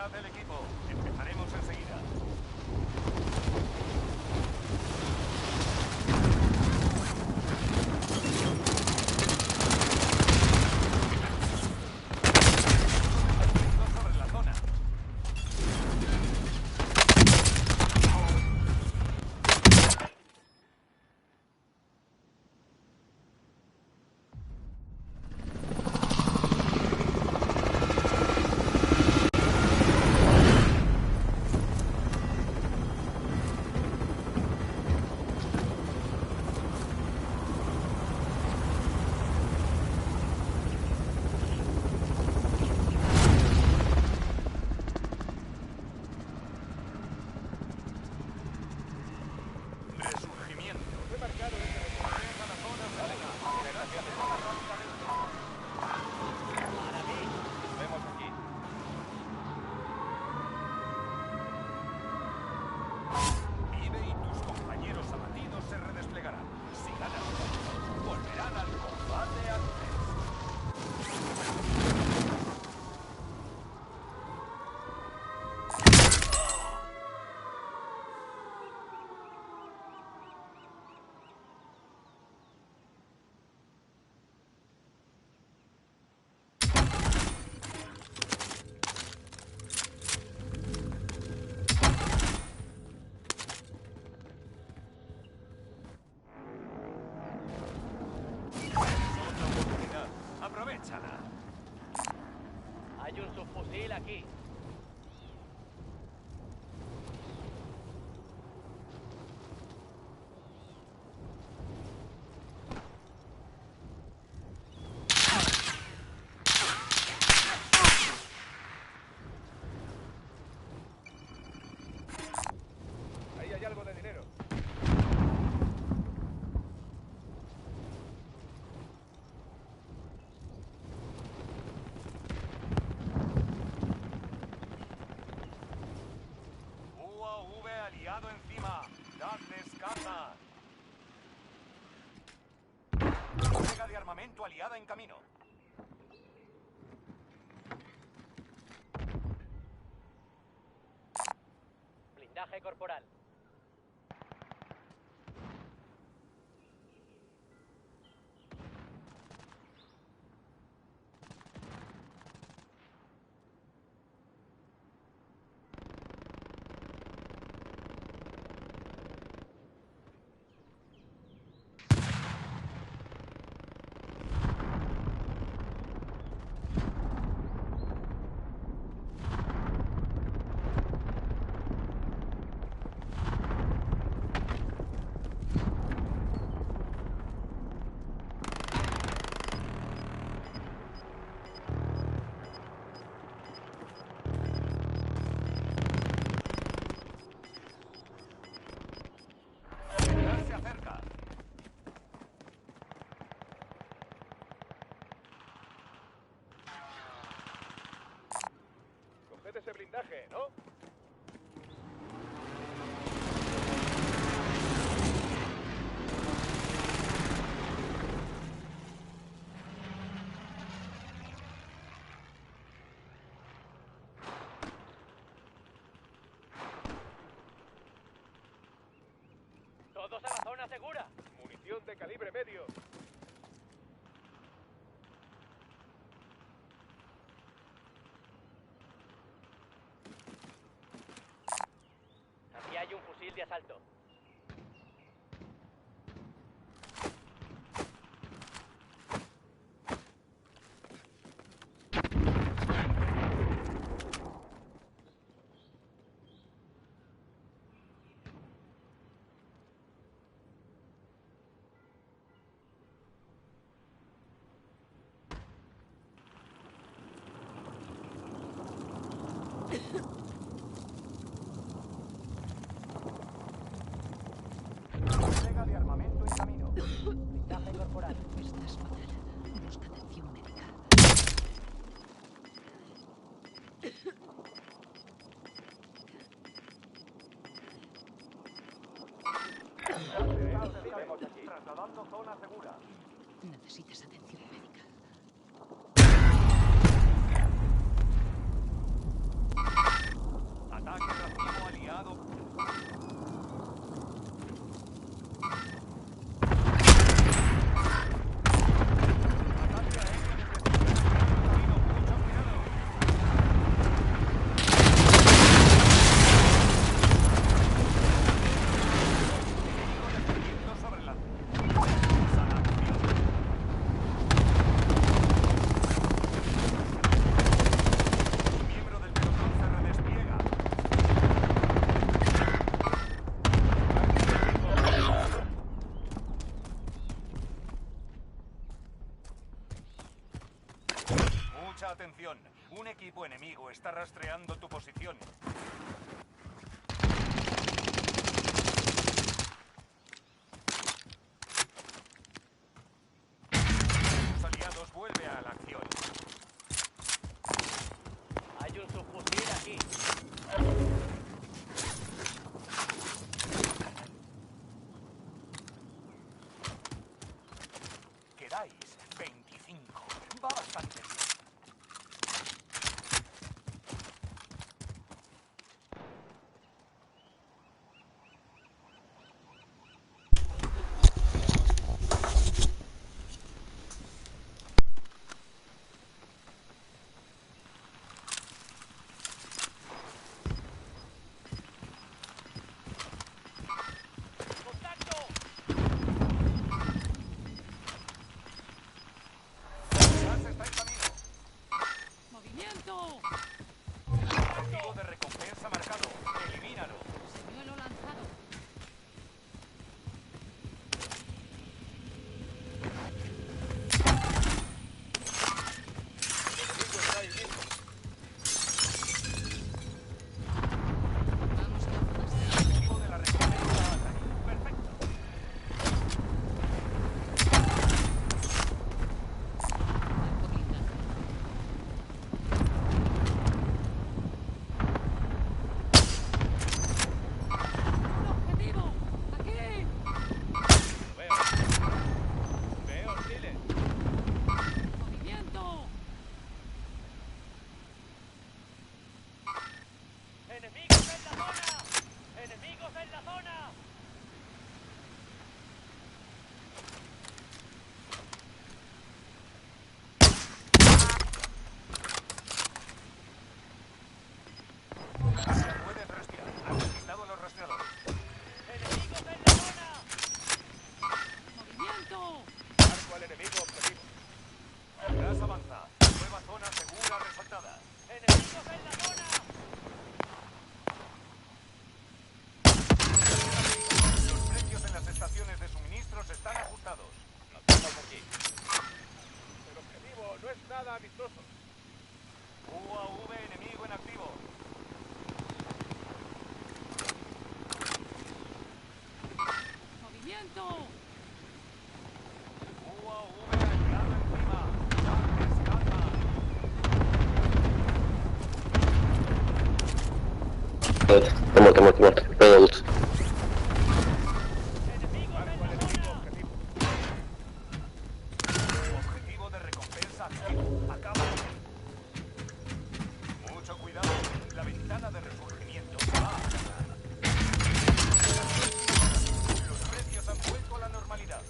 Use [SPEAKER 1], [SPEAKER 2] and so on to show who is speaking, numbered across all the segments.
[SPEAKER 1] Unidad del equipo. Empezaremos enseguida. Sobre la zona.
[SPEAKER 2] Hay un subfusil aquí.
[SPEAKER 1] Ahí hay algo de dinero. UAV aliado encima. Dadles caza. Entrega de armamento aliada en camino.
[SPEAKER 2] Blindaje corporal.
[SPEAKER 1] Se acerca. Coged ese blindaje, ¿no?
[SPEAKER 2] Todos a la zona segura.
[SPEAKER 1] Munición de calibre medio.
[SPEAKER 2] Aquí hay un fusil de asalto.
[SPEAKER 1] Entrega de armamento en camino.
[SPEAKER 2] Blindaje corporal.
[SPEAKER 3] Estás fatal. Busca atención médica.
[SPEAKER 1] Trasladando zona segura.
[SPEAKER 3] Necesitas atención médica.
[SPEAKER 1] Mucha atención. Un equipo enemigo está rastreando tu posición. Tus aliados vuelven a la acción.
[SPEAKER 2] Hay un subfusil aquí.
[SPEAKER 1] Quedáis 25. Va bastante bien.
[SPEAKER 2] ¡Contacto!
[SPEAKER 1] Gas está en camino.
[SPEAKER 3] ¡Movimiento!
[SPEAKER 1] Objetivo de recompensa marcado. Elimínalo.
[SPEAKER 3] Señuelo lanzado. Vamos a la zona segura.
[SPEAKER 1] Objetivo de la recompensa ataque. Perfecto.
[SPEAKER 3] Marco blindaje. ¡Un objetivo! ¡Aquí!
[SPEAKER 1] Lo veo. Veo hostiles.
[SPEAKER 3] ¡Movimiento!
[SPEAKER 2] ¡Enemigos en la zona! ¡Enemigos en la zona!
[SPEAKER 1] Ya puedes respirar. Han conquistado los rastreadores.
[SPEAKER 2] ¡Enemigos en la zona!
[SPEAKER 3] ¡Movimiento!
[SPEAKER 1] Marco al enemigo objetivo. Gas avanza. Nueva zona segura resaltada.
[SPEAKER 2] ¡Enemigos en la zona!
[SPEAKER 1] Los precios en las estaciones de suministros están ajustados.
[SPEAKER 2] Nos vamos aquí.
[SPEAKER 1] El objetivo no es nada amistoso. UAV enemigo en activo.
[SPEAKER 3] ¡Movimiento!
[SPEAKER 1] UAV ha entrado encima. Tanques calma.
[SPEAKER 4] Muerto. Reload.
[SPEAKER 2] ¡Enemigos
[SPEAKER 1] Marco al
[SPEAKER 2] en la
[SPEAKER 1] enemigo
[SPEAKER 2] zona!
[SPEAKER 1] objetivo. Objetivo de recompensa activo. Acaba con él. Mucho cuidado. La ventana de resurgimiento se va a cerrar. Los precios han vuelto a la normalidad.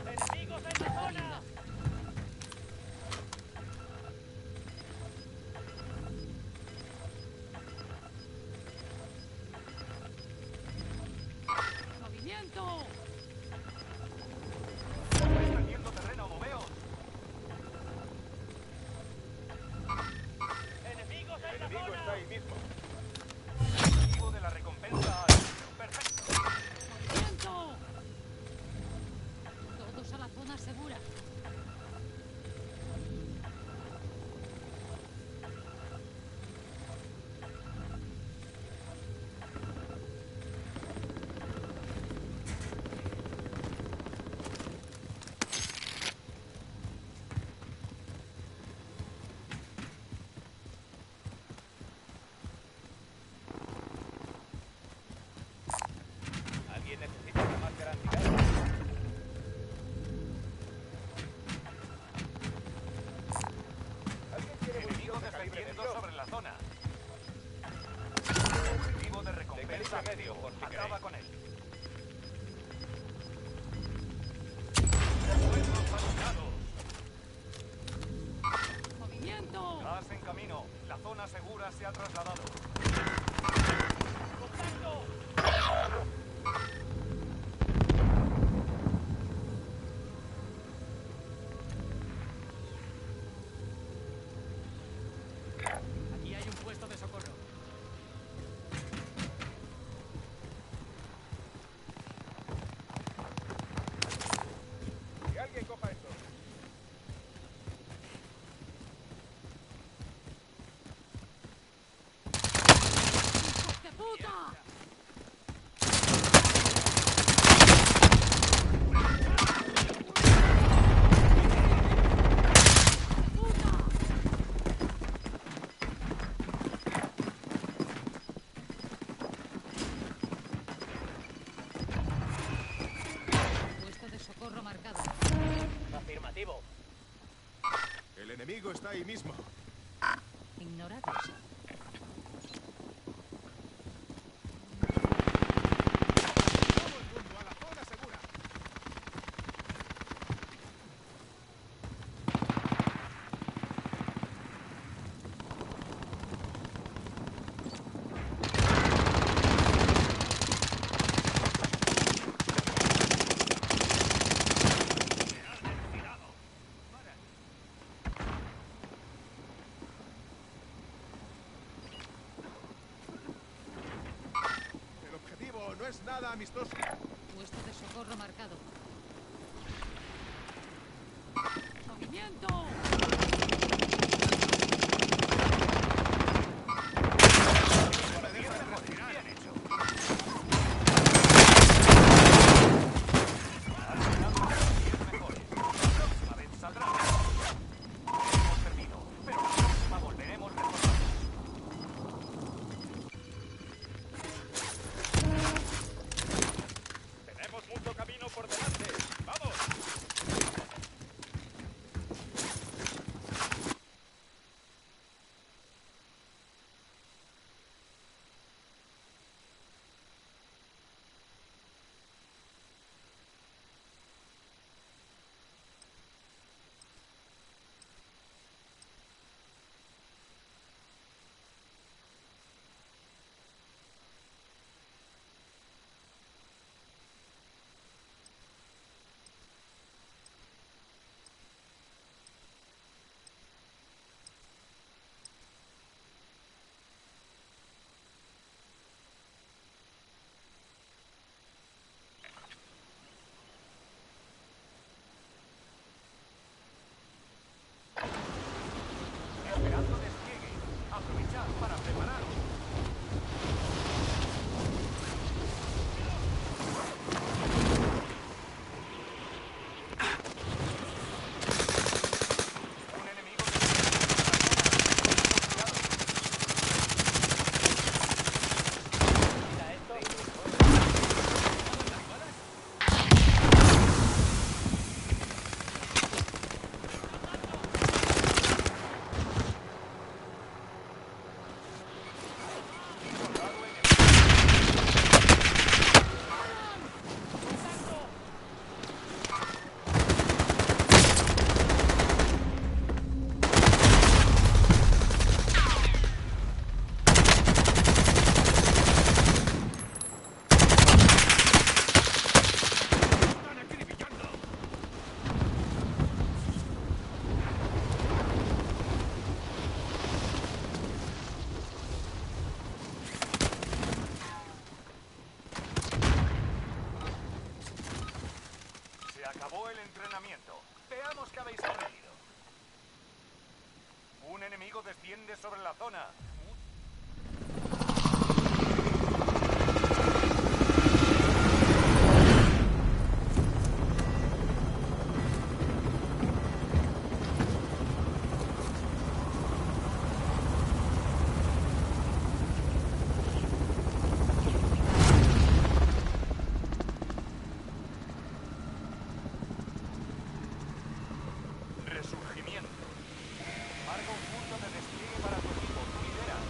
[SPEAKER 2] ¡Enemigos en la zona!
[SPEAKER 3] ¡Movimiento!
[SPEAKER 1] Estáis perdiendo terreno, moveos.
[SPEAKER 2] ¡Enemigos en
[SPEAKER 1] El
[SPEAKER 2] la
[SPEAKER 1] enemigo está
[SPEAKER 2] zona!
[SPEAKER 1] ahí mismo. Objetivo de la recompensa. Perfecto.
[SPEAKER 3] ¡Movimiento! Todos a la zona segura.
[SPEAKER 2] ¿Alguien necesita una máscara antigas? Afirmativo.
[SPEAKER 1] El enemigo está ahí mismo.
[SPEAKER 3] Ignorados.
[SPEAKER 1] Vamos rumbo a la zona segura. El objetivo no es nada amistoso.
[SPEAKER 3] Puesto de socorro marcado. ¡Movimiento!
[SPEAKER 1] Bien hecho. La vez saldrá. Hemos servido, pero la próxima volveremos reforzados. Tenemos mucho camino por delante. ¡Vamos! Esperando despliegue. Aprovechad para prepararos. Un enemigo
[SPEAKER 2] Mira esto.
[SPEAKER 1] están acribillando. Se acabó el entrenamiento. Veamos qué habéis aprendido. Un enemigo desciende sobre la zona. Resurgimiento. Marca un punto de despliegue para tu equipo. Tú lideras.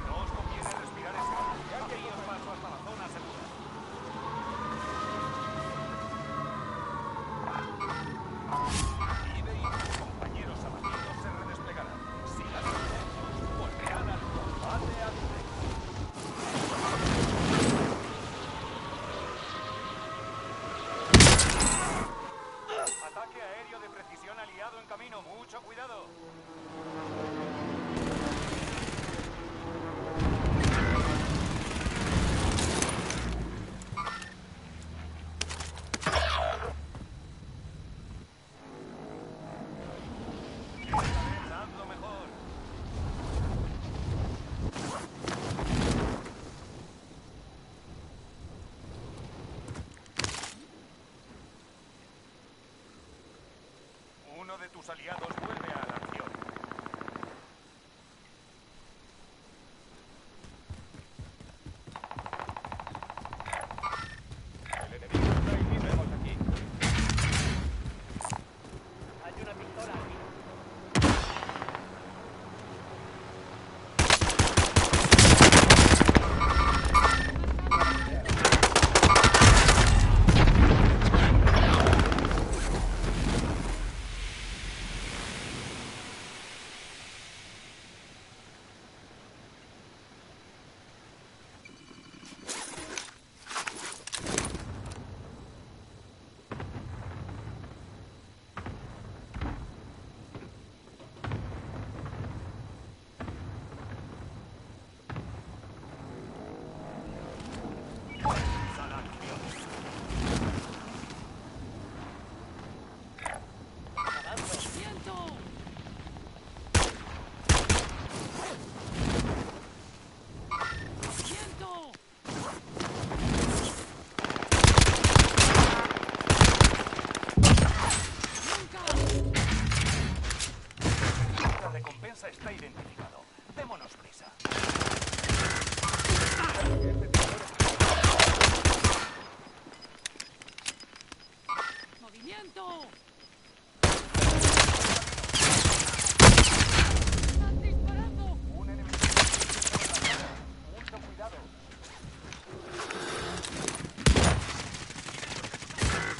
[SPEAKER 1] No os conviene respirar ese aire. Ya queríos paso hasta la zona segura. Ibe y tus compañeros abatidos se redesplegarán. Sigan intensos. Volverán al combate a directo. Ataque aéreo de precisión aliado en camino. Mucho cuidado. Esta vez hazlo mejor. Uno de tus aliados vuelve a la acción. El enemigo está ahí mismo aquí.
[SPEAKER 3] ¡Movimiento! ¡Están disparando!
[SPEAKER 1] Un enemigo en la zona. Mucho cuidado.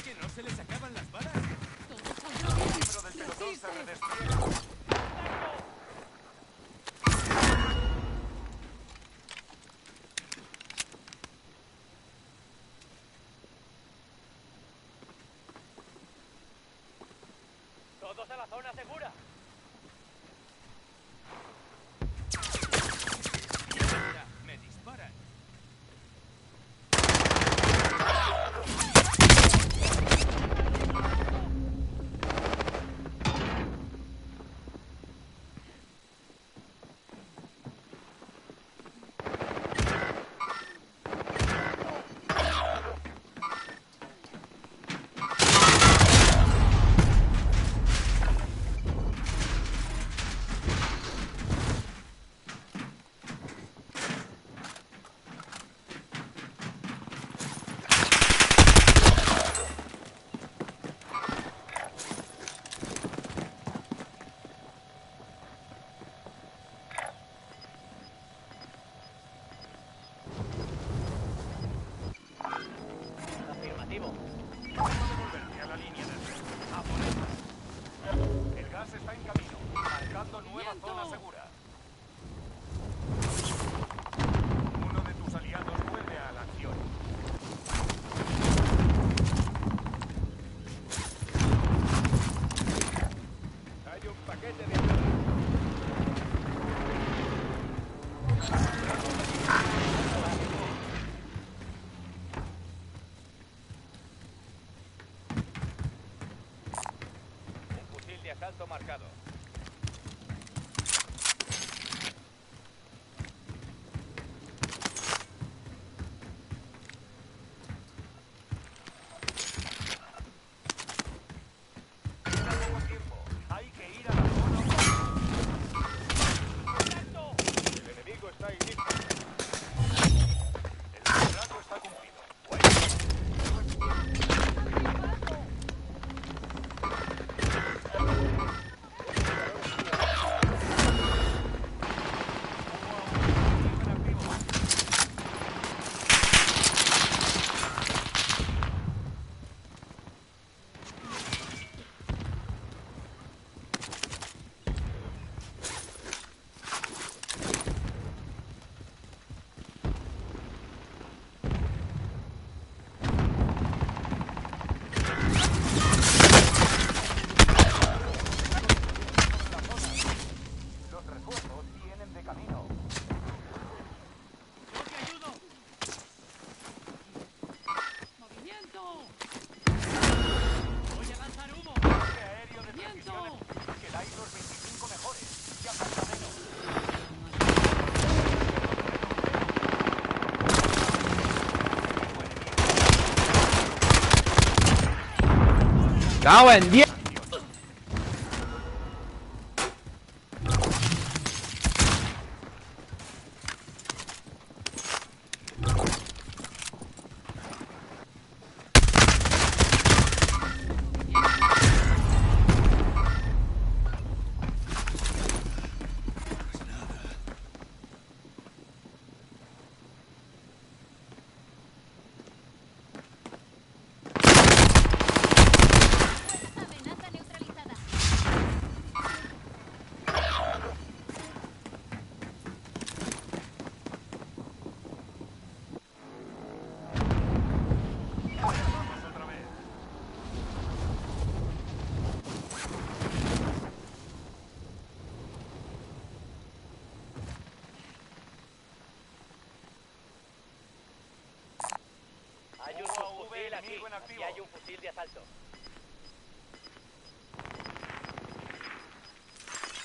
[SPEAKER 4] ¿Que no se les acaban las balas?
[SPEAKER 3] ¡Todo saldrá bien!
[SPEAKER 1] Miembro del pelotón se
[SPEAKER 3] ¡Resiste!
[SPEAKER 1] redespliega.
[SPEAKER 2] Todos a la zona segura.
[SPEAKER 4] ¡Mierda! ¡Me disparan!
[SPEAKER 2] Afirmativo.
[SPEAKER 1] Devolverte a la línea de red. A por ella. El gas está en camino, marcando nueva
[SPEAKER 3] ¡Movimiento!
[SPEAKER 1] zona segura. Uno de tus aliados vuelve a la acción.
[SPEAKER 4] Hay un paquete de ayuda.
[SPEAKER 2] Un fusil de asalto marcado.
[SPEAKER 1] Queda poco tiempo. Hay que ir a la zona.
[SPEAKER 2] ¡Contacto!
[SPEAKER 1] El enemigo está ahí listo. El contrato está cumplido. Bueno, en activo. Los refuerzos vienen de camino.
[SPEAKER 4] ¡Yo te ayudo!
[SPEAKER 3] ¡Movimiento!
[SPEAKER 4] ¡Voy a lanzar humo!
[SPEAKER 1] Ataque aéreo de
[SPEAKER 3] ¡Movimiento!
[SPEAKER 1] precisión. Quedáis los 25 mejores. Ya falta menos.
[SPEAKER 5] ¡Cago en 10!
[SPEAKER 6] Amenaza neutralizada.
[SPEAKER 1] Vamos otra vez.
[SPEAKER 2] Hay un
[SPEAKER 1] UAV
[SPEAKER 2] subfusil aquí.
[SPEAKER 1] enemigo en activo.
[SPEAKER 2] Y hay un fusil de asalto.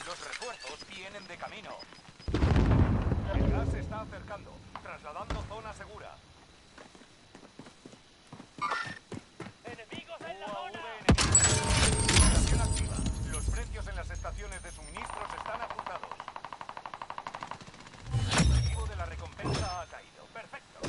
[SPEAKER 1] Los refuerzos vienen de camino. El gas se está acercando, trasladando zona segura.
[SPEAKER 2] ¡Enemigos en la
[SPEAKER 1] UAV
[SPEAKER 2] zona!
[SPEAKER 1] enemigo. Estación activa. Los precios en las estaciones de suministros están ajustados. El objetivo de la recompensa ha caído. Perfecto.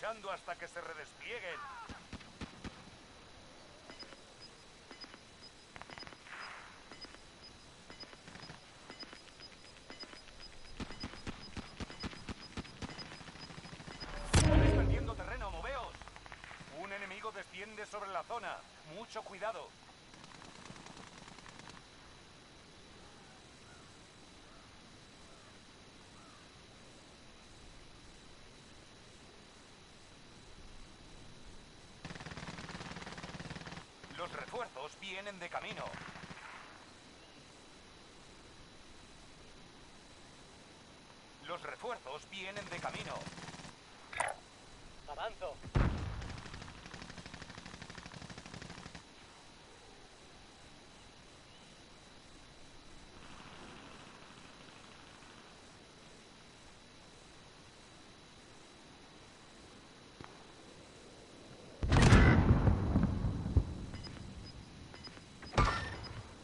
[SPEAKER 1] luchando hasta que se redesplieguen. Estáis perdiendo terreno, moveos. Un enemigo desciende sobre la zona. Mucho cuidado. Los refuerzos vienen de camino. Los refuerzos vienen de camino.
[SPEAKER 2] Avanzo.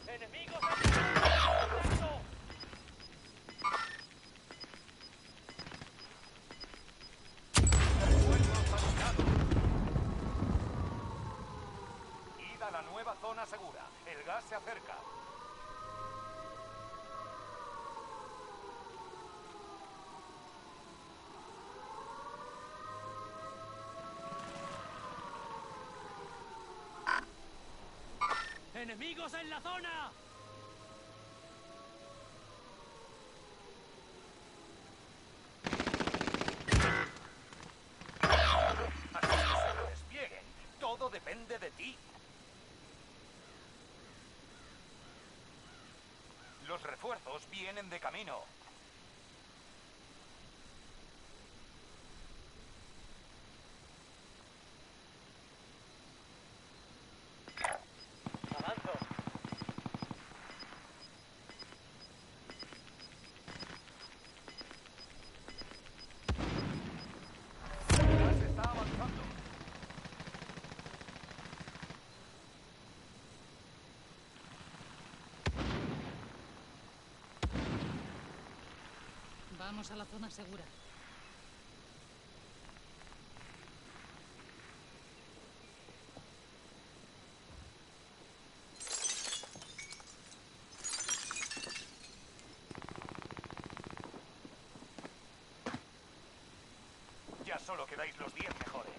[SPEAKER 2] ¡Enemigos! ¡Avanzo!
[SPEAKER 1] Refuerzos aliados. Id a la nueva zona segura. El gas se acerca.
[SPEAKER 4] ¡Enemigos en la zona!
[SPEAKER 1] Hasta que se desplieguen. Todo depende de ti. Los refuerzos vienen de camino.
[SPEAKER 2] Avanzo.
[SPEAKER 1] El gas está avanzando.
[SPEAKER 3] Vamos a la zona segura.
[SPEAKER 1] Ya solo quedáis los 10 mejores.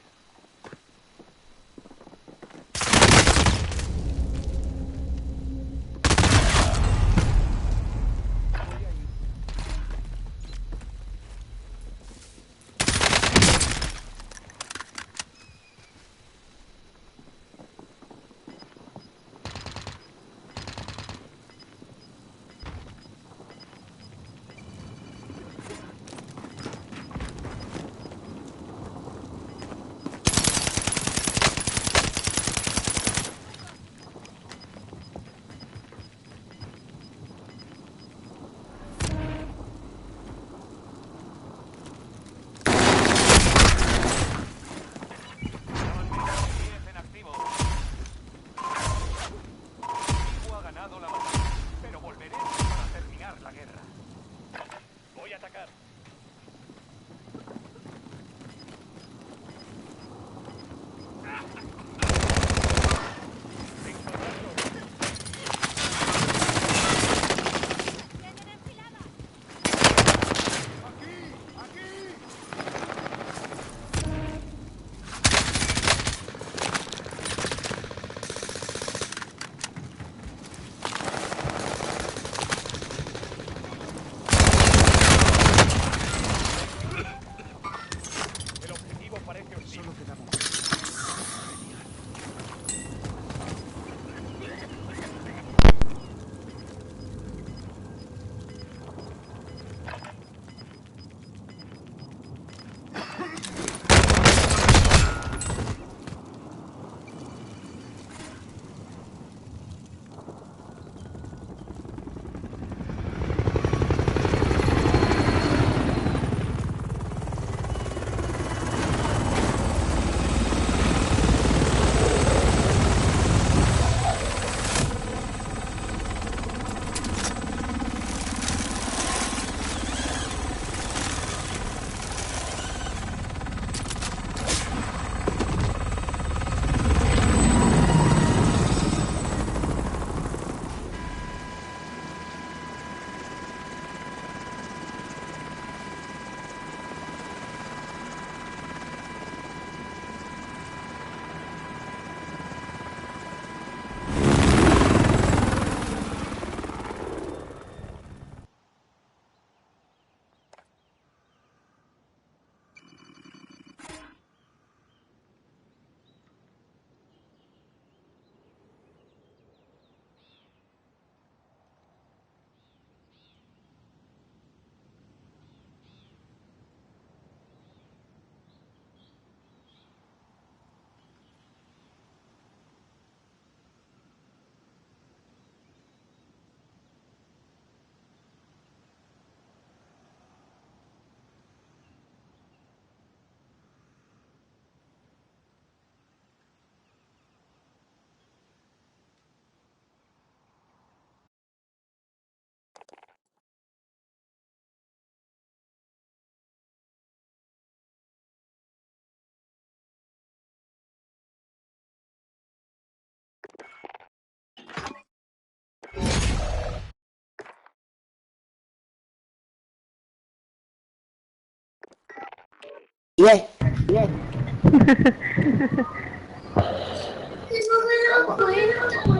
[SPEAKER 5] Bien, bien.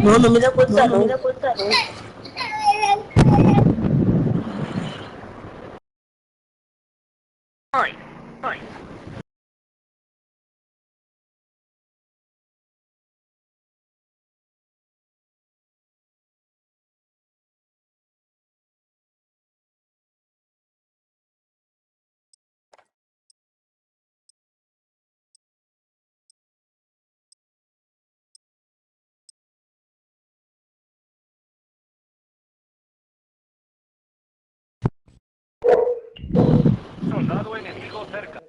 [SPEAKER 5] No, no me da cuenta, no me da cuenta, no. Ay, ay.
[SPEAKER 1] Soldado enemigo cerca.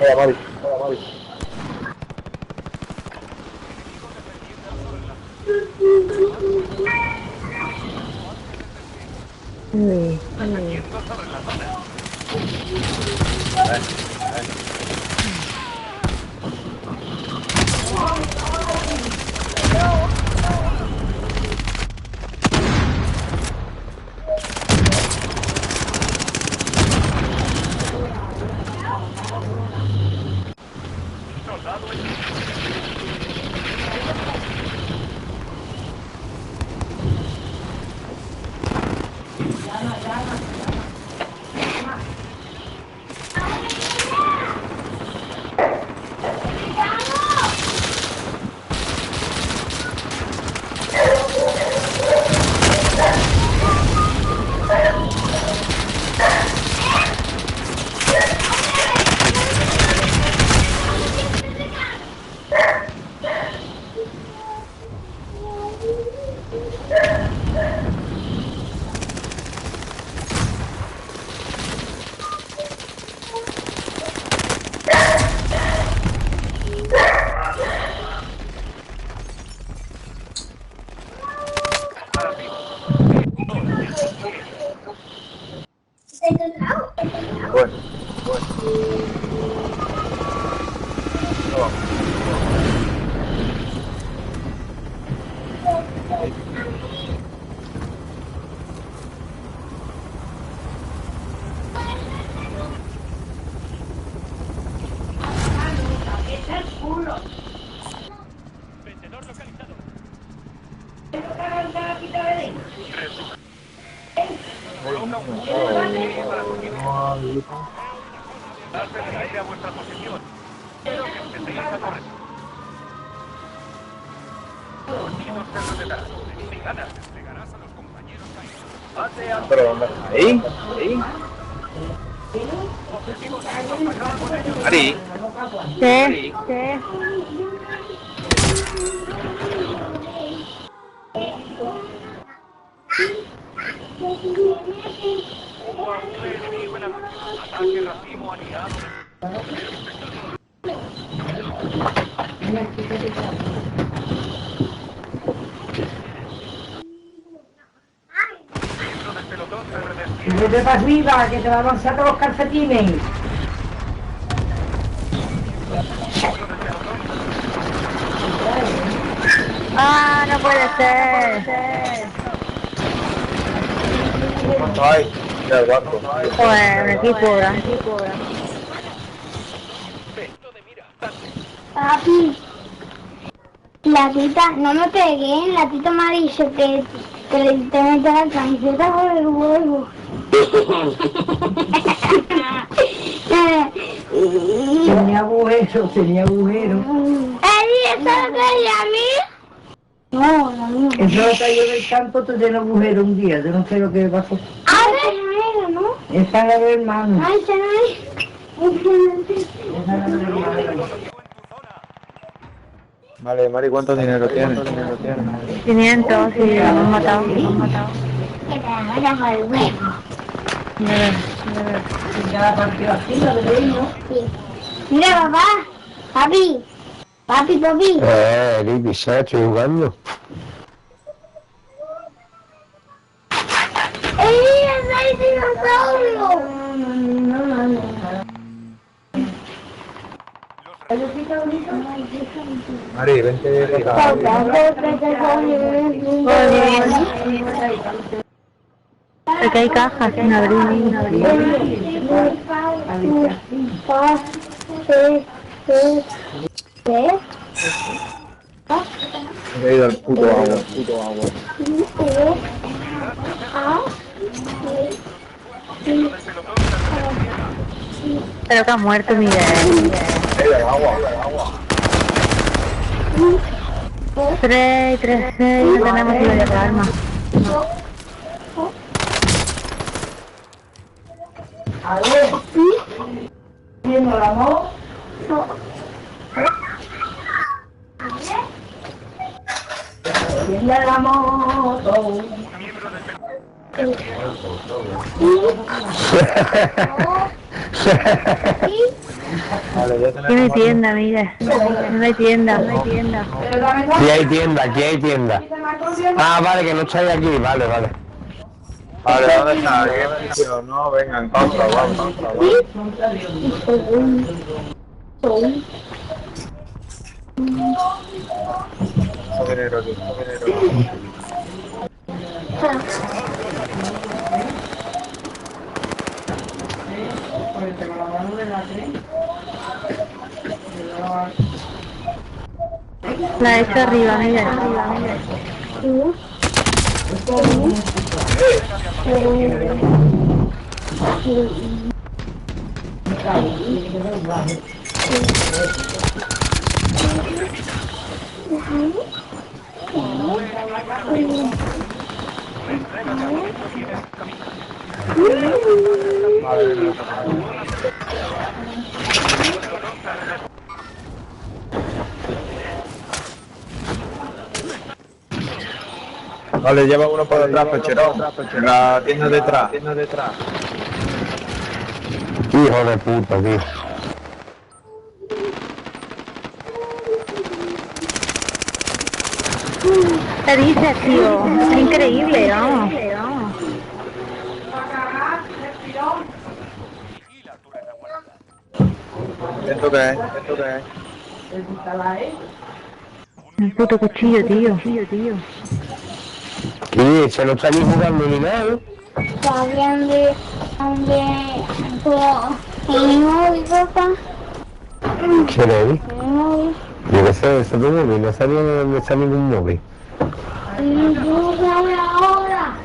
[SPEAKER 5] Hola, Mari. Hola, Mari.
[SPEAKER 1] Defendiendo sobre la zona. Soldado enemigo.
[SPEAKER 5] Bueno, bueno.
[SPEAKER 2] Vendedor localizado.
[SPEAKER 1] Coloca un punto de despliegue para tu equipo. Darse del aire a vuestra posición. Quiero que empecéis a correr. Unidos se revelará. Si ganas, entregarás a los compañeros caídos. Bate a...
[SPEAKER 5] Pero, ¿dónde? ¿Ahí? ¿Ahí?
[SPEAKER 1] Objetivos listos, acaba con ellos.
[SPEAKER 5] Mari.
[SPEAKER 6] ¿Qué? ¿Qué?
[SPEAKER 1] Hubo ancla enemigo en ataque racimo aliado. Miembro del pelotón se redespliega.
[SPEAKER 7] Vete para arriba, que te va a lanzar todos los calcetines.
[SPEAKER 6] Ah, no puede ser.
[SPEAKER 5] ¿Cuánto hay? Ya, ¿cuánto?
[SPEAKER 6] Pues un equipo ahora.
[SPEAKER 1] Punto de mira.
[SPEAKER 8] Papi, la tita, no me pegué, la tita me ha dicho que le te mete la camiseta por el huevo.
[SPEAKER 7] Tenía agujero, tenía agujero.
[SPEAKER 8] ¿Eso lo quería a mí? No, la mía.
[SPEAKER 7] Eso cayó del campo, tú tienes agujero un día, yo no sé lo que pasó.
[SPEAKER 8] A ver, ¿no?
[SPEAKER 7] Esa era de hermano.
[SPEAKER 8] Ay, se me...
[SPEAKER 7] Esa era de hermano.
[SPEAKER 5] Vale, Mari, ¿cuánto dinero tienes?
[SPEAKER 6] 500, sí, lo hemos matado.
[SPEAKER 8] Que te vaya por el huevo.
[SPEAKER 7] Cada partido así, lo que te digo.
[SPEAKER 8] Sí. Mira, papá, papi, papi.
[SPEAKER 5] Quizás estoy jugando.
[SPEAKER 8] ¡Ey, es el dinosaurio!
[SPEAKER 1] Los
[SPEAKER 5] Mari, vente para acá.
[SPEAKER 6] Aquí hay cajas sin abrir.
[SPEAKER 5] Me he ido al puto agua.
[SPEAKER 6] Pero que ha muerto Miguel.
[SPEAKER 5] Me he ido al agua.
[SPEAKER 6] 3, 3, 6, no tenemos que ir de arma.
[SPEAKER 7] A ver, viendo el amor. Viendo el amor.
[SPEAKER 5] Vale, ya tenemos.
[SPEAKER 6] Aquí no hay tienda, Miguel. No hay tienda, no hay tienda.
[SPEAKER 5] Aquí hay tienda, aquí hay tienda. Ah, vale, que no estáis aquí, vale, vale. Vale, ¿dónde está? No, venga, en contra, vamos. Dinero aquí, dinero.
[SPEAKER 6] La he hecho arriba, Miguel.
[SPEAKER 5] Vale, lleva uno por detrás, Pecherón. La tienda detrás. Hijo de puta, tío.
[SPEAKER 6] ¿Qué dices, tío? Qué increíble, vamos.
[SPEAKER 5] ¿Esto qué es?
[SPEAKER 6] Un puto cuchillo, tío.
[SPEAKER 5] ¿Qué? ¿Se lo está ni jugando ni nada?
[SPEAKER 8] ¿Sabían de mi móvil, papá?
[SPEAKER 5] ¿Qué le di?
[SPEAKER 8] Mi móvil.
[SPEAKER 5] Yo qué sé, eso es tu móvil, no sabía dónde está ningún móvil.
[SPEAKER 8] ¿Y tú sabes ahora?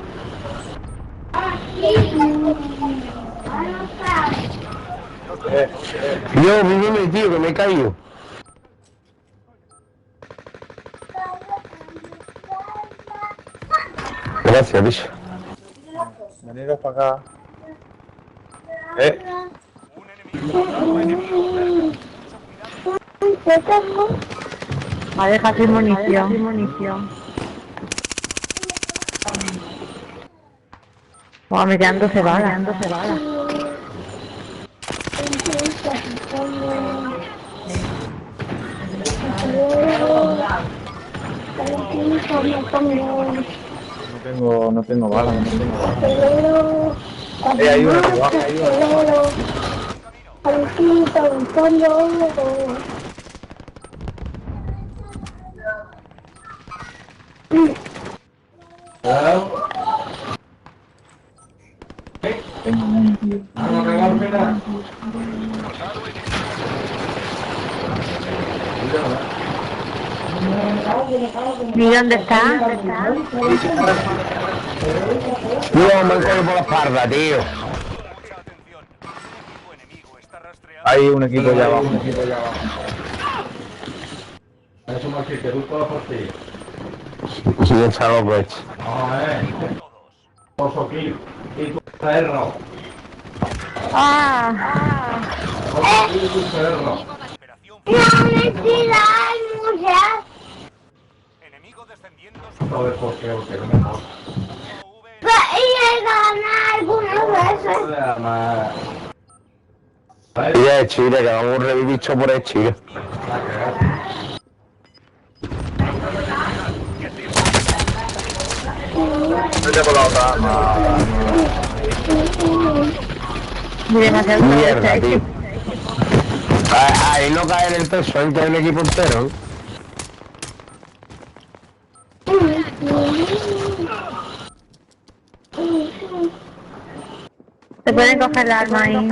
[SPEAKER 5] Yo, víveme, tío, que me he caído. Gracias, bicho. Venidos para acá.
[SPEAKER 6] Va a dejar sin munición. Buah, me quedan 12 balas.
[SPEAKER 5] No tengo balas, hay uno que baja,
[SPEAKER 6] ¿Y dónde está?
[SPEAKER 5] Tío, me han caído por la espalda, tío.
[SPEAKER 1] Mucha atención. Tu enemigo está rastreando.
[SPEAKER 5] Hay un equipo allá abajo. Sí, el salón, pues.
[SPEAKER 1] Operación
[SPEAKER 8] La honestidad hay muchas.
[SPEAKER 1] enemigo descendiendo.
[SPEAKER 8] Y he ganado algunas veces.
[SPEAKER 5] Y es Chile, que vamos a revivir por el Chile. Vete por la otra.
[SPEAKER 6] Demasiado
[SPEAKER 5] Mierda, tío. Ahí no cae en el peso, hay que hay un equipo entero.
[SPEAKER 6] Te pueden coger el arma ahí.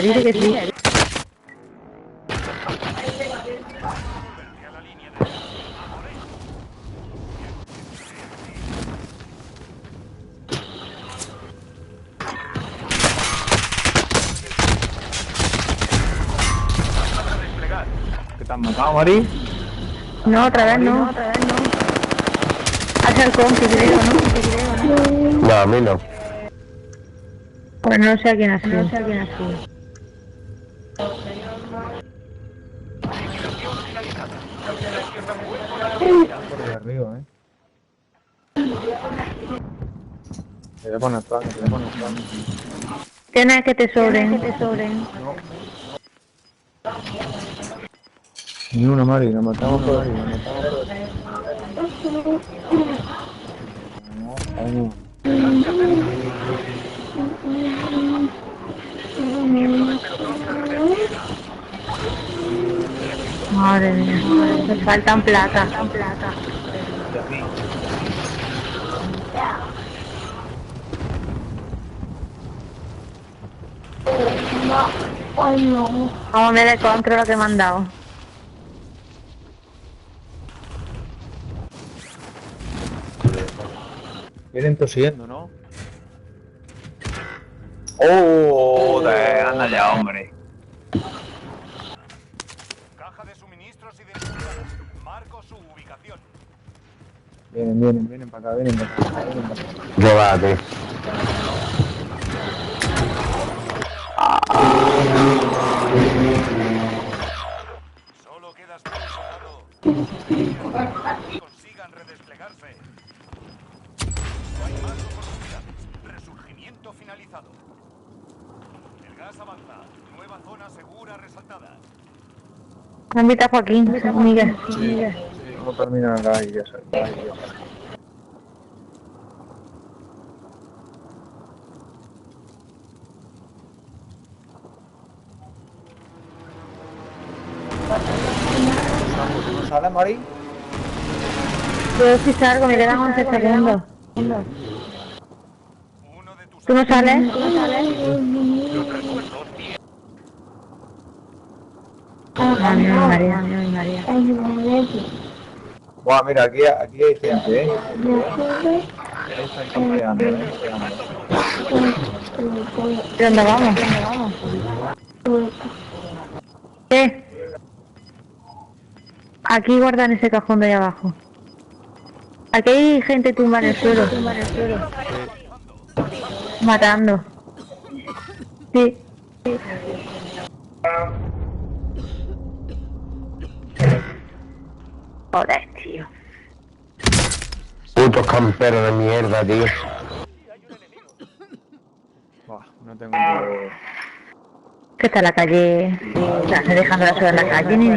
[SPEAKER 6] Dice que sí.
[SPEAKER 5] ¿Qué te han matado, Mari?
[SPEAKER 6] No, otra vez no. Hace el compi, creo, ¿no?
[SPEAKER 5] No, a mí no.
[SPEAKER 6] Pues no sé a quién ha sido.
[SPEAKER 5] Por ahí arriba, Te voy a poner plan,
[SPEAKER 6] Tienes que te sobren.
[SPEAKER 5] Ni una, Mari, la matamos por ahí,
[SPEAKER 6] Madre mía, me faltan plata. Vamos a ver el control lo que me han dado.
[SPEAKER 5] Vienen tosiguiendo, ¿no? ¡Oh! Anda ya, hombre.
[SPEAKER 1] Caja de suministros identificada. Marco su ubicación.
[SPEAKER 5] Vienen para acá, Yo va, tío.
[SPEAKER 1] Solo quedas tú, soldado. Consigan redesplegarse. No hay más oportunidades. Resurgimiento finalizado. El gas avanza. Nueva zona segura resaltada.
[SPEAKER 6] Me invita Joaquín, Miguel.
[SPEAKER 5] Vamos a terminar ahí, ya sabes. ¿No sale, Mari?
[SPEAKER 6] Yo sí salgo, me quedan 11 segundos.
[SPEAKER 1] Uno de tus
[SPEAKER 6] ¿Tú no sales? Ay, María.
[SPEAKER 5] Buah, mira, aquí hay gente, Ahí están campeando,
[SPEAKER 6] ¿De dónde vamos? ¿Qué? Aquí guardan ese cajón de ahí abajo. Aquí hay gente tumba en el suelo. Matando. Sí. Joder, tío.
[SPEAKER 5] Putos camperos de mierda, tío. Buah, no tengo tiempo.
[SPEAKER 6] Que está en la calle. Está dejando la sola en la calle, ni.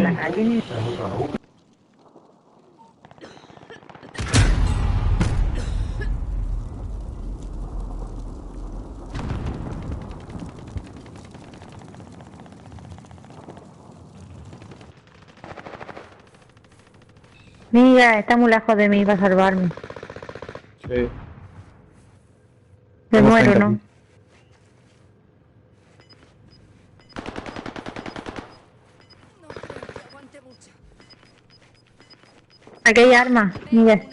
[SPEAKER 6] Mira, está muy lejos de mí para salvarme.
[SPEAKER 5] Sí.
[SPEAKER 6] Me muero, ¿no? Aquí hay armas, Miguel.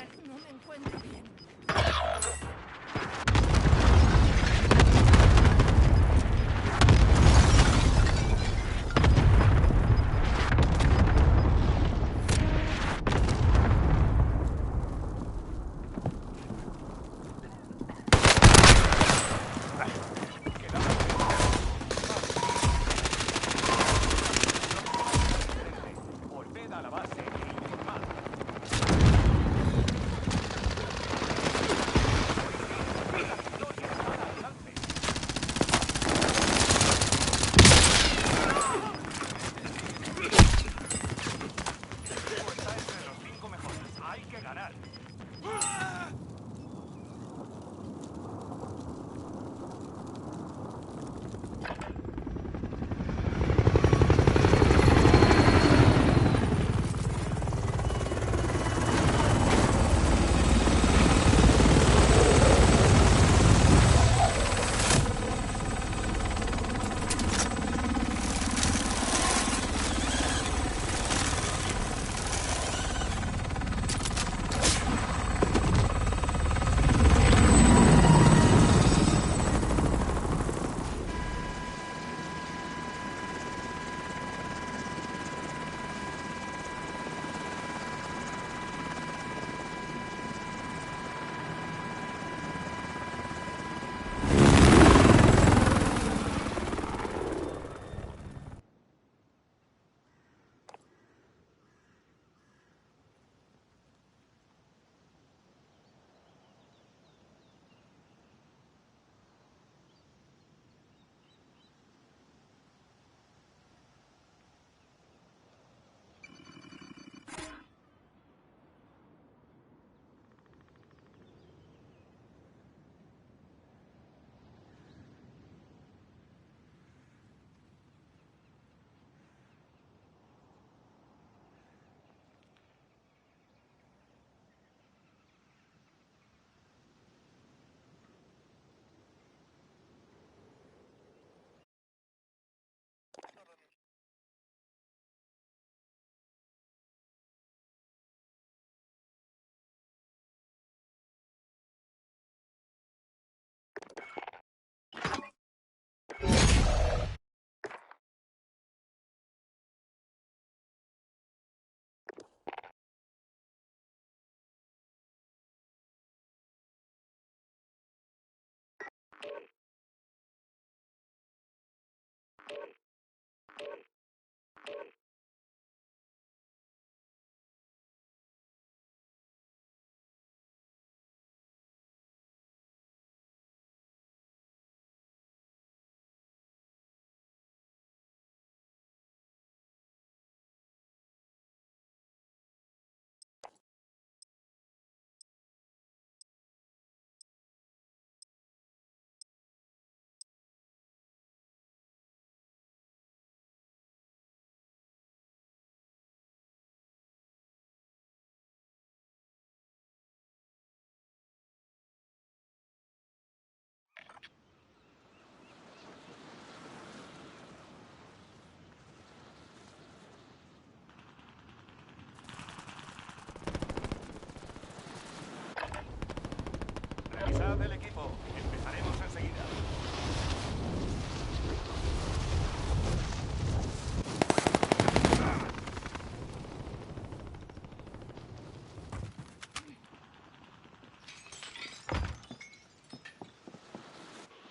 [SPEAKER 1] Recuperad el equipo. Empezaremos enseguida.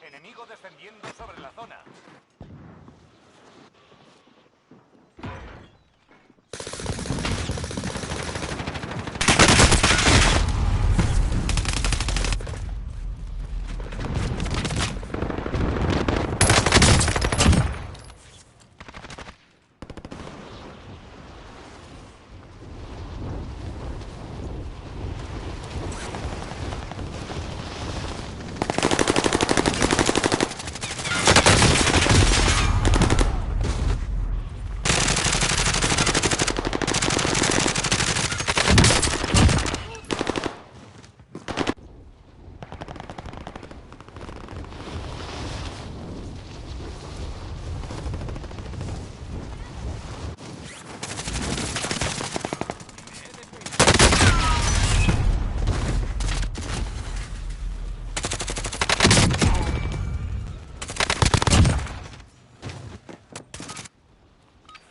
[SPEAKER 1] Enemigo defendiendo sobre la zona.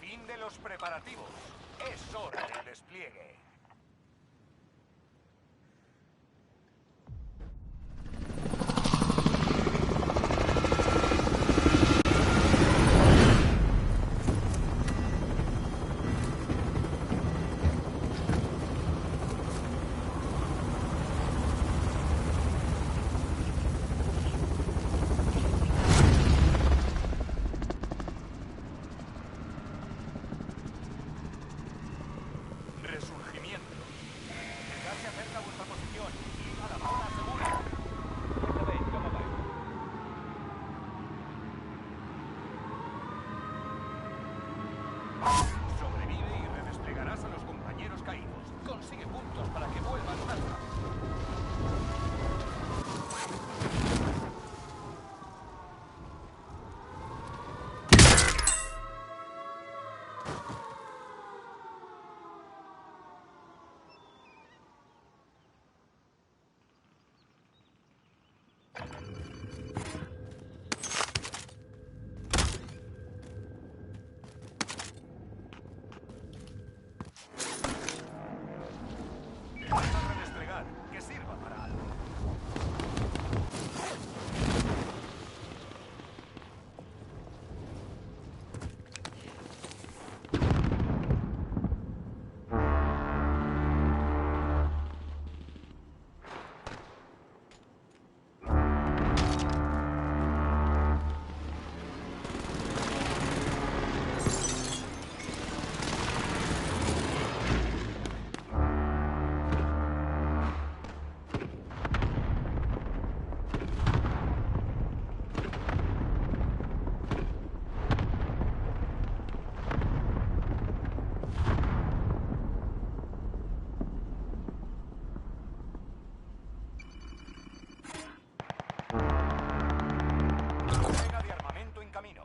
[SPEAKER 1] Fin de los preparativos. Es hora del despliegue. Resurgimiento. Ya se acerca vuestra posición. Id a la zona segura.
[SPEAKER 2] Ya sabéis cómo va.
[SPEAKER 1] Sobrevive y redesplegarás a los compañeros caídos. Consigue puntos para que vuelvan a casa. Vas a redesplegar. Que sirva para algo. Entrega de armamento en camino.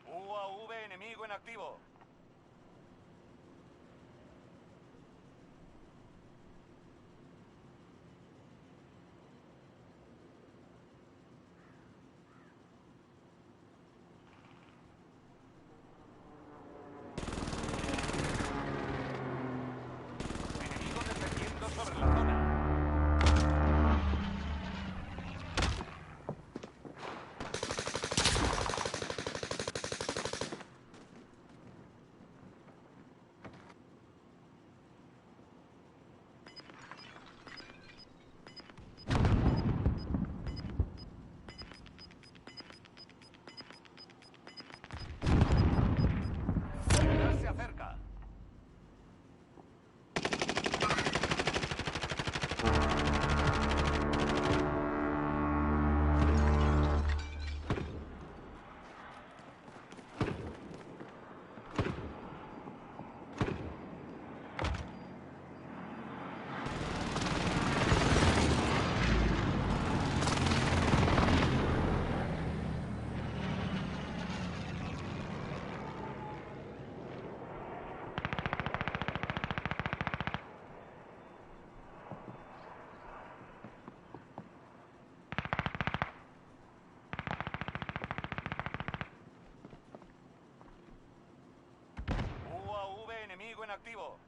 [SPEAKER 1] UAV enemigo en activo. Enemigo defendiendo sobre la zona. activo.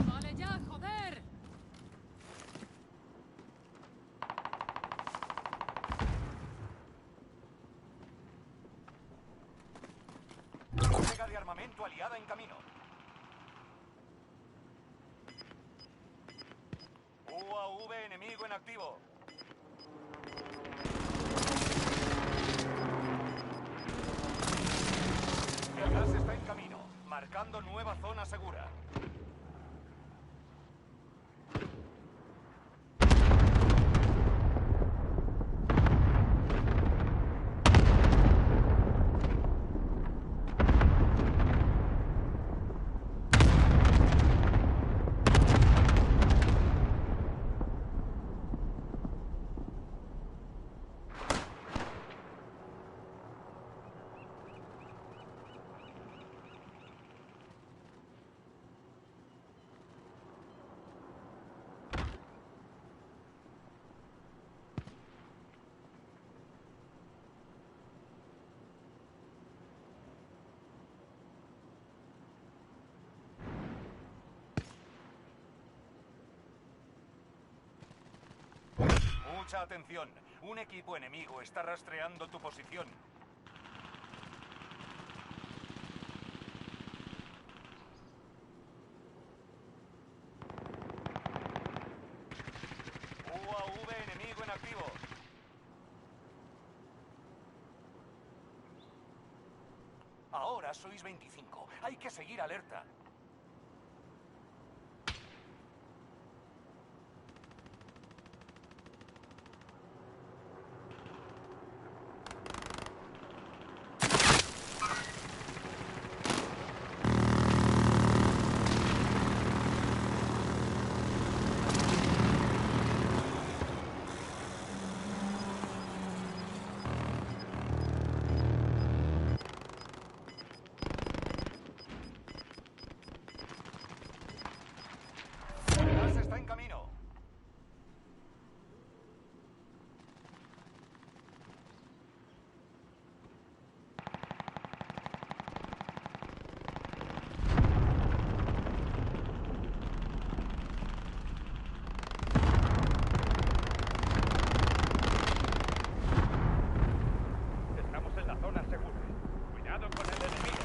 [SPEAKER 3] Vale ya, joder.
[SPEAKER 1] Entrega de armamento aliada en camino. UAV enemigo en activo. El gas está en camino, marcando nueva zona segura. Mucha atención. Un equipo enemigo está rastreando tu posición. UAV enemigo en activo. Ahora sois 25. Hay que seguir alerta. El gas está en camino. Estamos en la zona segura. Cuidado con el enemigo.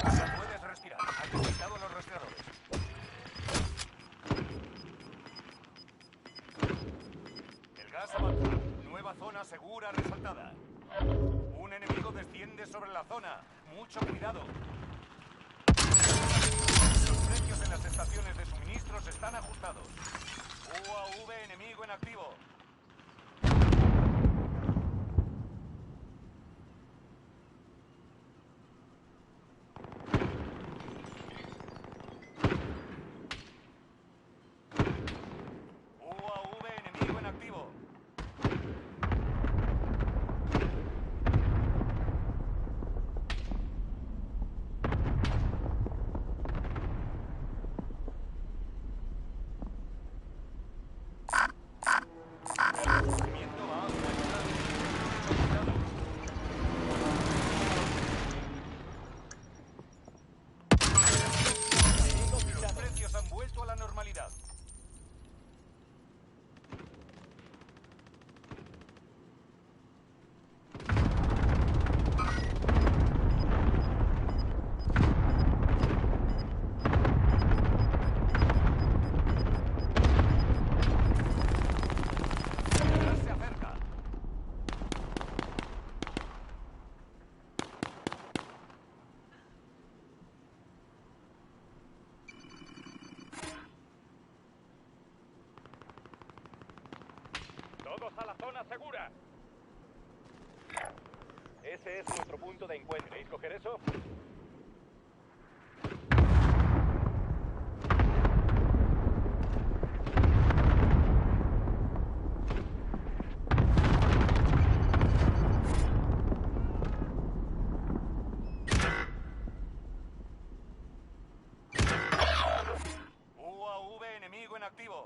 [SPEAKER 1] No puedes respirar. Hay quitado los rastreadores. El gas avanza. Nueva zona segura resaltada. Un enemigo desciende sobre la zona. Mucho cuidado. Los precios en las estaciones de suministros están ajustados. UAV enemigo en activo. UAV enemigo en activo. enemigos a la zona segura. Ese es nuestro punto de encuentro. ¿Queréis coger eso? UAV enemigo en activo.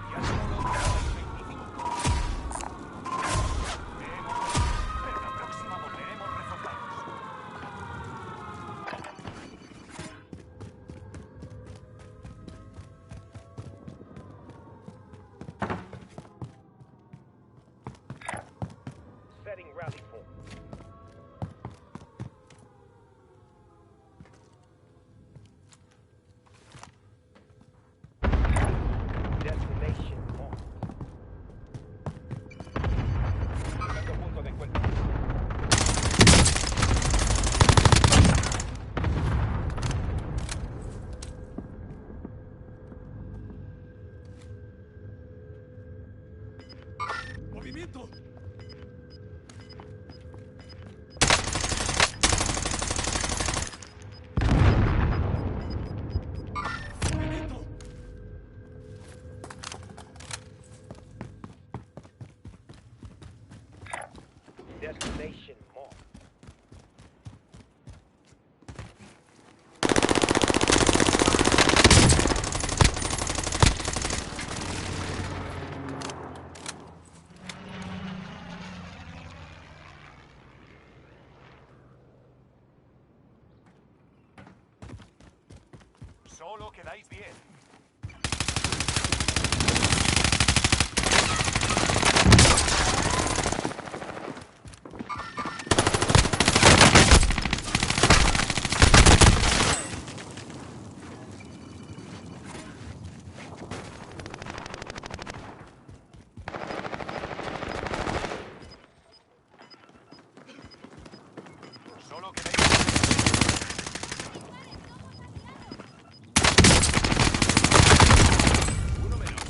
[SPEAKER 1] Ya solo quedan 25. Pero la próxima volveremos reforzados. Setting rally point. Destination marked. Nuestro punto de encuentro.
[SPEAKER 4] ¡Movimiento! ¡Movimiento!
[SPEAKER 1] Destination marked. Solo quedáis 10. Solo quedáis 10.
[SPEAKER 4] Uno menos.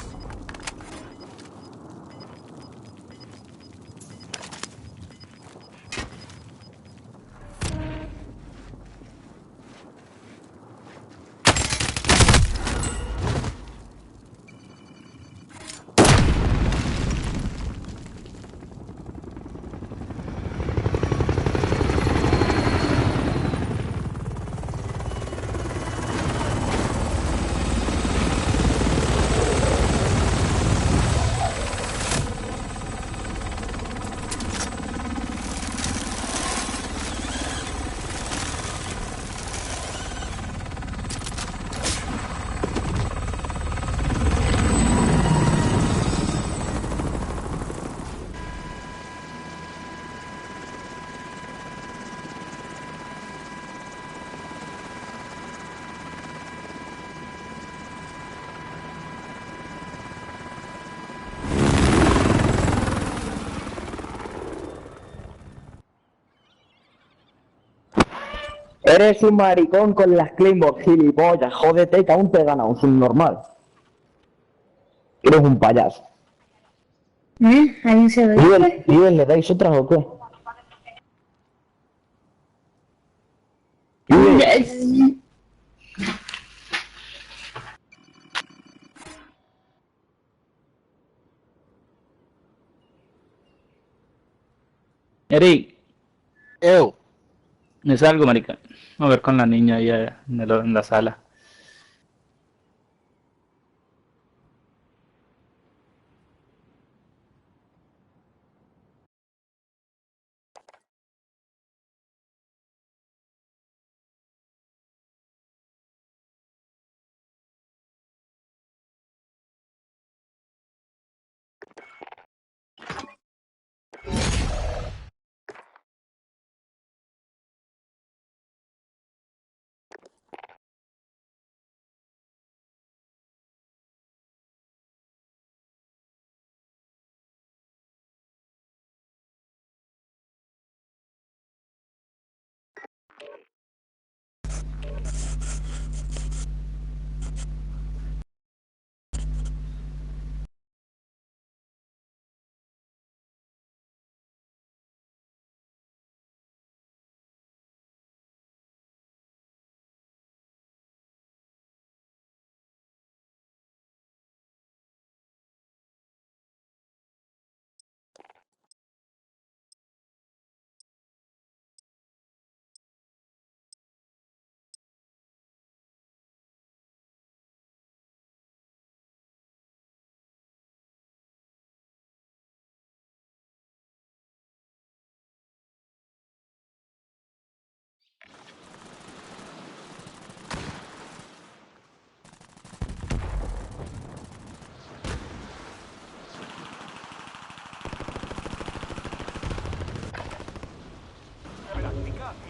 [SPEAKER 5] Eres un maricón con las Claymore, gilipollas, jódete que aún te he ganado, un subnormal. Eres un payaso.
[SPEAKER 6] ¿Alguien se ve?
[SPEAKER 5] ¿Viven, le dais otras o qué? ¿Viven?
[SPEAKER 9] Eric, me salgo, marica. A ver con la niña ahí en la sala.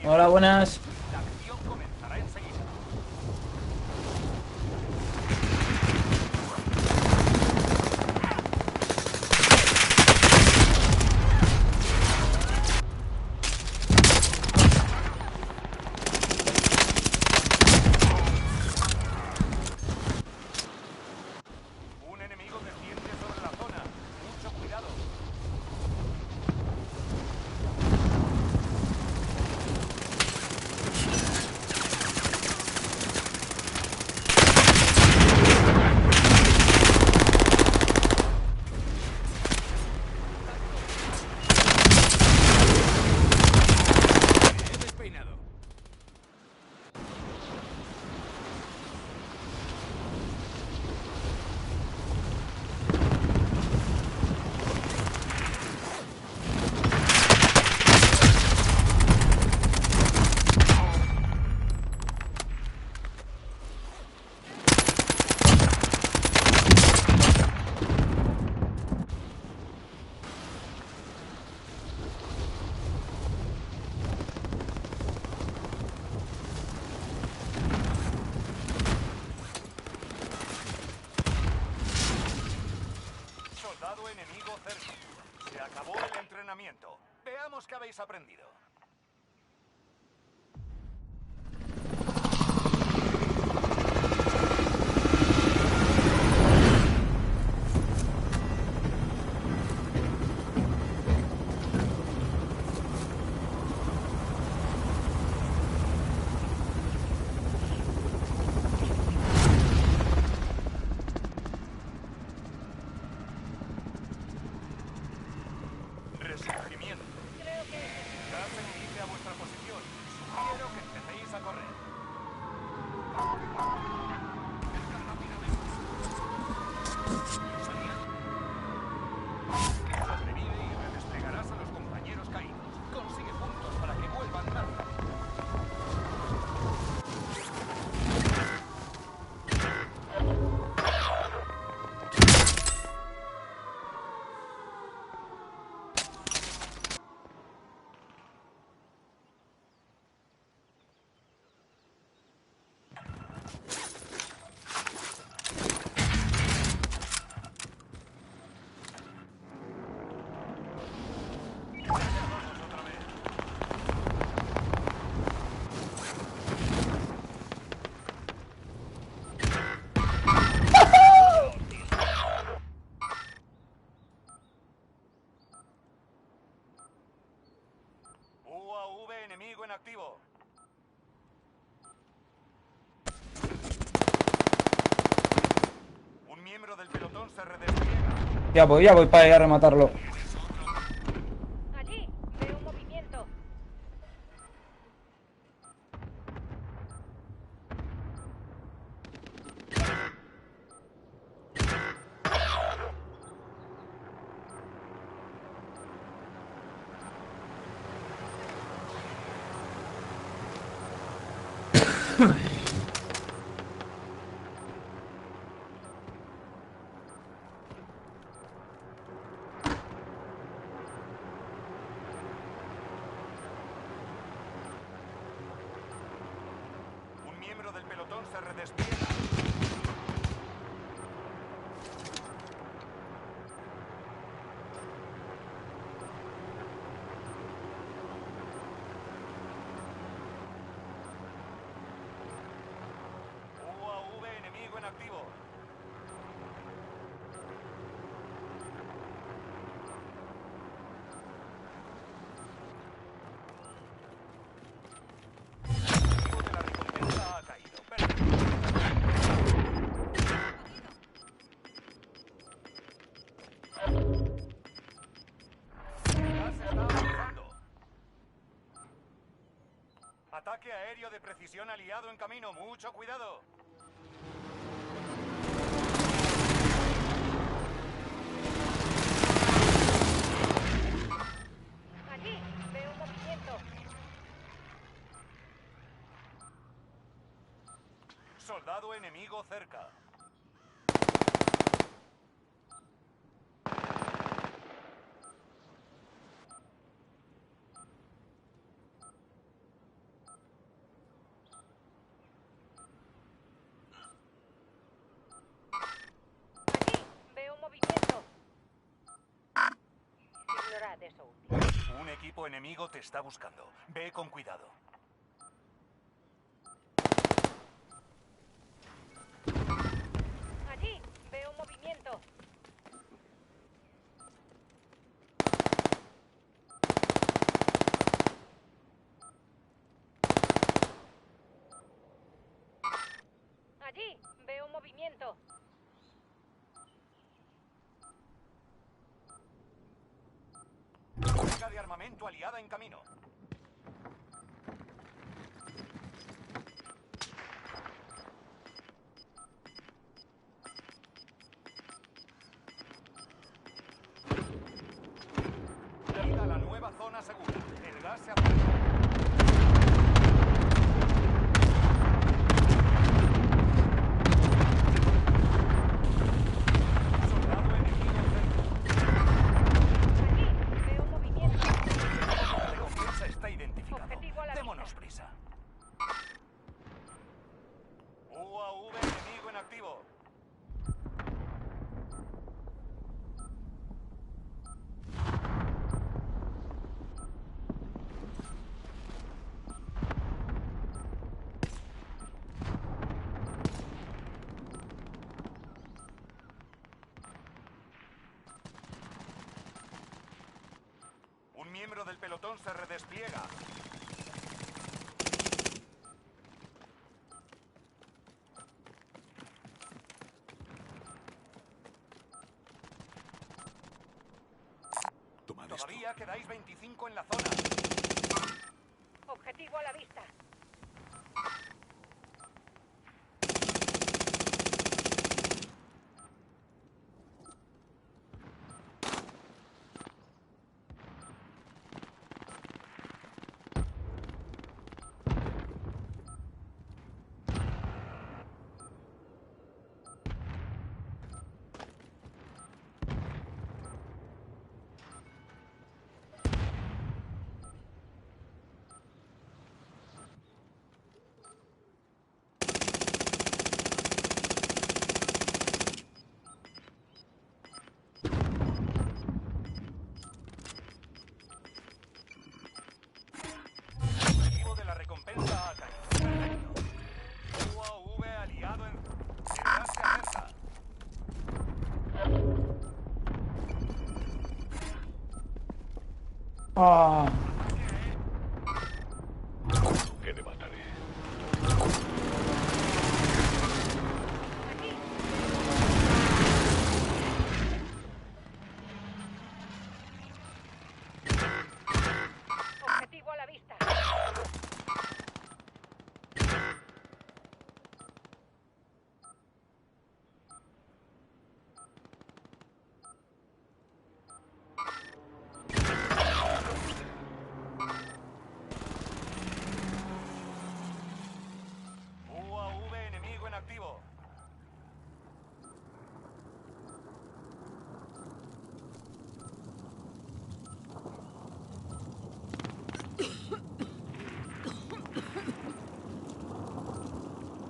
[SPEAKER 10] Hola, buenas.
[SPEAKER 1] La acción comenzará enseguida. Un enemigo desciende sobre la zona. Mucho cuidado.
[SPEAKER 4] He despeinado.
[SPEAKER 1] Soldado enemigo cerca. Se acabó el entrenamiento. Veamos qué habéis aprendido. Resurgimiento. Tras se dirige a vuestra posición. Sugiero que empecéis a correr. Sobrevive y redesplegarás a los compañeros caídos. Consigue puntos para que vuelvan más rápido. Vamos otra vez. UAV enemigo en activo. Un miembro del pelotón se redespliega.
[SPEAKER 10] Ya voy para allá a rematarlo.
[SPEAKER 8] Allí, veo un movimiento.
[SPEAKER 1] Un miembro del pelotón se redespliega. UAV enemigo en activo. El objetivo de la recompensa ha caído. Perfecto. Ya se está avanzando. Ataque aéreo de precisión aliado en camino. Mucho cuidado.
[SPEAKER 8] Allí, veo un movimiento.
[SPEAKER 1] Soldado enemigo cerca.
[SPEAKER 2] nada de eso útil.
[SPEAKER 1] Un equipo enemigo te está buscando. Ve con cuidado.
[SPEAKER 2] Allí, veo movimiento. Allí, veo movimiento.
[SPEAKER 1] Carga de armamento aliada en camino. Llega a la nueva zona segura. El gas se acerca. Soldado enemigo cerca.
[SPEAKER 2] Allí, veo movimiento.
[SPEAKER 1] La recompensa está identificado.
[SPEAKER 2] Objetivo a la
[SPEAKER 1] Démonos
[SPEAKER 2] vista.
[SPEAKER 1] prisa. UAV enemigo en activo. Un miembro del pelotón se redespliega. Todavía quedáis 25 en la zona.
[SPEAKER 2] Objetivo a la vista. Objetivo de la recompensa ha caído. Perfecto. UAV aliado en... El gas se acerca.
[SPEAKER 5] Ah.
[SPEAKER 1] Que te mataré.
[SPEAKER 2] Objetivo a la vista.
[SPEAKER 1] UAV enemigo en activo.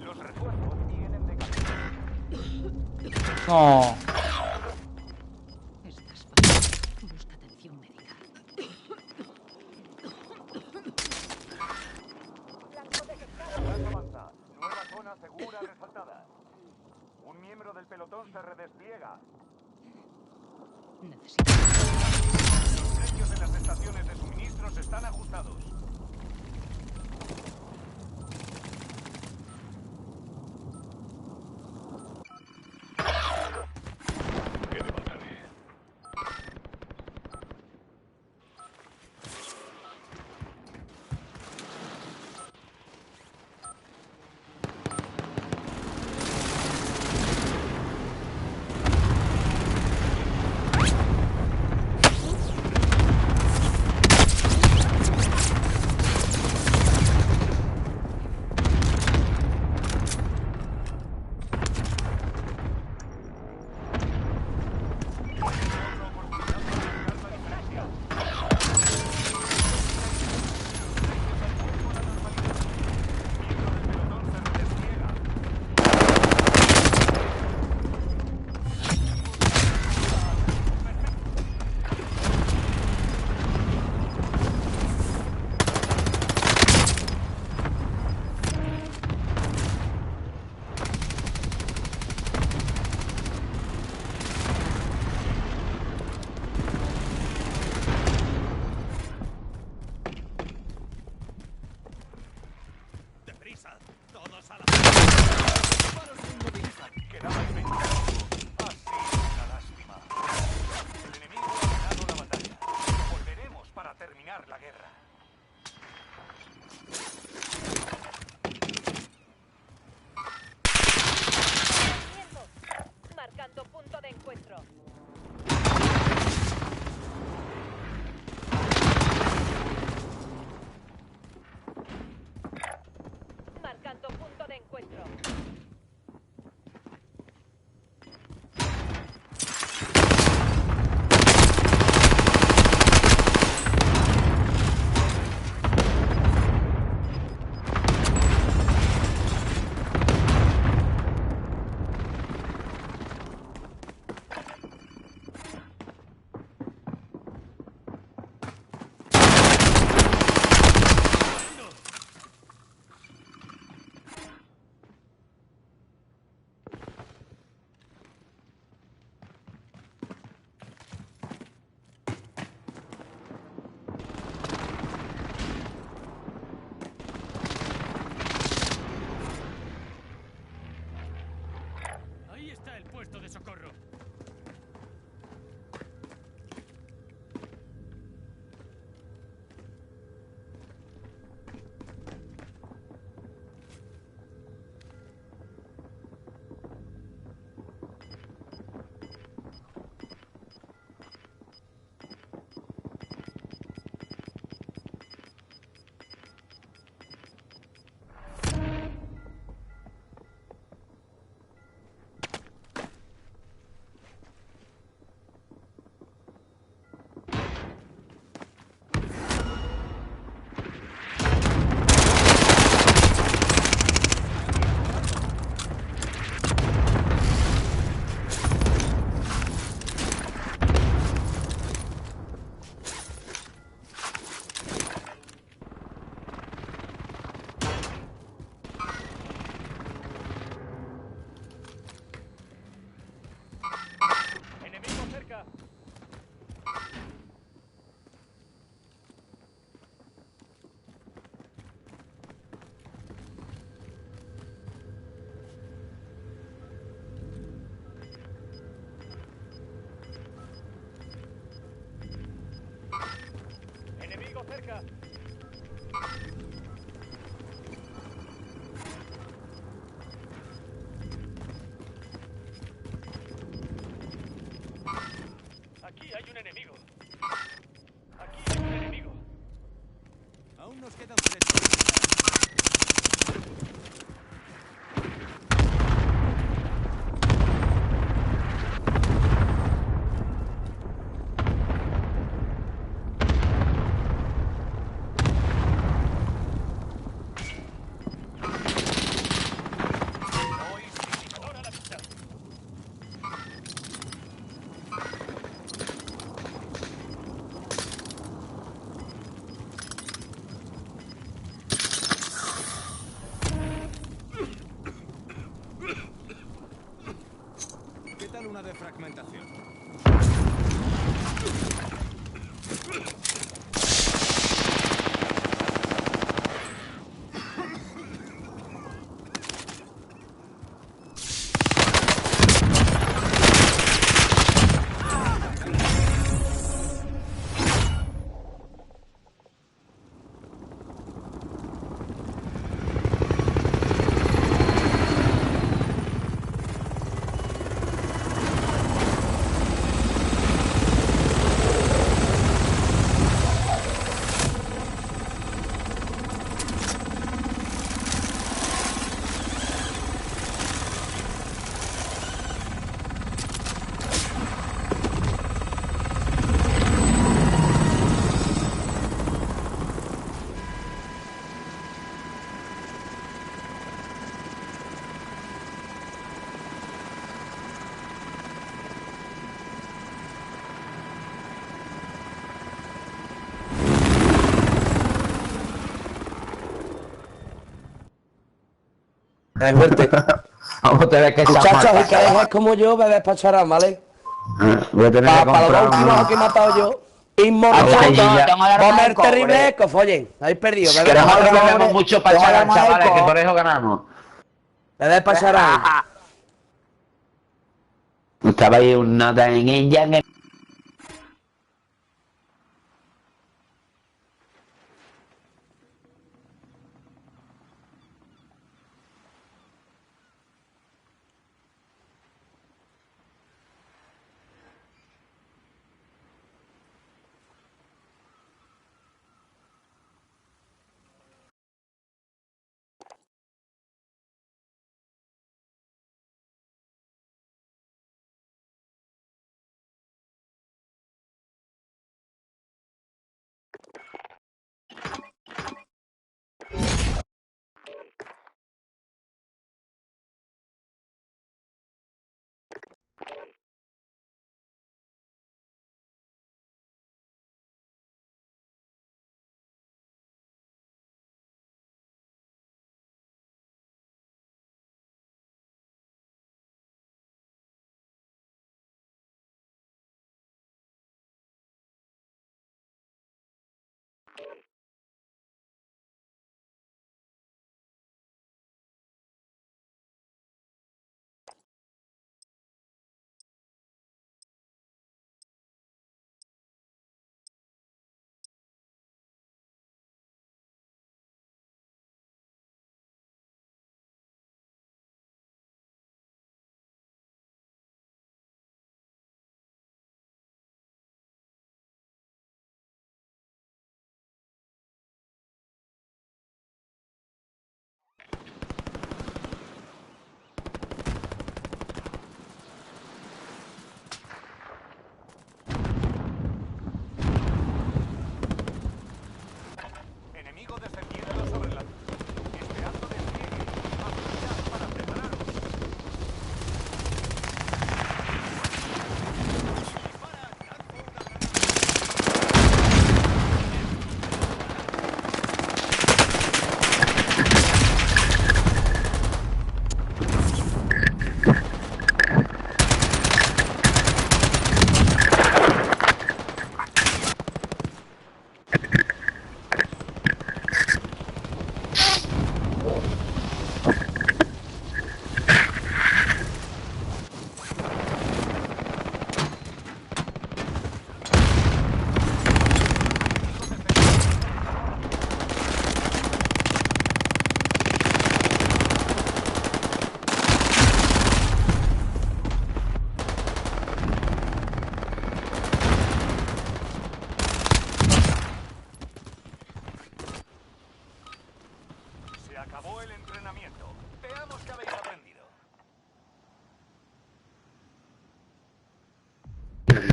[SPEAKER 1] Los refuerzos vienen de camino.
[SPEAKER 5] No.
[SPEAKER 3] Estás fatal. Busca atención médica.
[SPEAKER 1] Gas avanza. Nueva zona segura resaltada. Un miembro del pelotón se redespliega.
[SPEAKER 3] Necesito.
[SPEAKER 1] Los precios en las estaciones de suministros están ajustados. Que te mataré.
[SPEAKER 4] de socorro. Enemigo cerca. Enemigo cerca. Aquí hay un enemigo. Aquí hay un enemigo. Aún nos quedan 3. Hoy sí, ahora la vista. ¿Qué tal una defragmentación?
[SPEAKER 5] Vamos a tener que
[SPEAKER 10] Muchachos, y que dejes como yo, bebés pacharán, ¿vale?
[SPEAKER 5] Voy a tener que
[SPEAKER 10] Para los
[SPEAKER 5] comprar
[SPEAKER 10] dos últimos que he matado yo. Inmortal, Comer terrible, que follen. Habéis perdido,
[SPEAKER 5] Que
[SPEAKER 10] bebés
[SPEAKER 5] nosotros
[SPEAKER 10] pacharán.
[SPEAKER 5] tenemos mucho pacharán, chavales, que por eso ganamos.
[SPEAKER 10] Bebés pacharán.
[SPEAKER 5] Estaba ahí un nota en India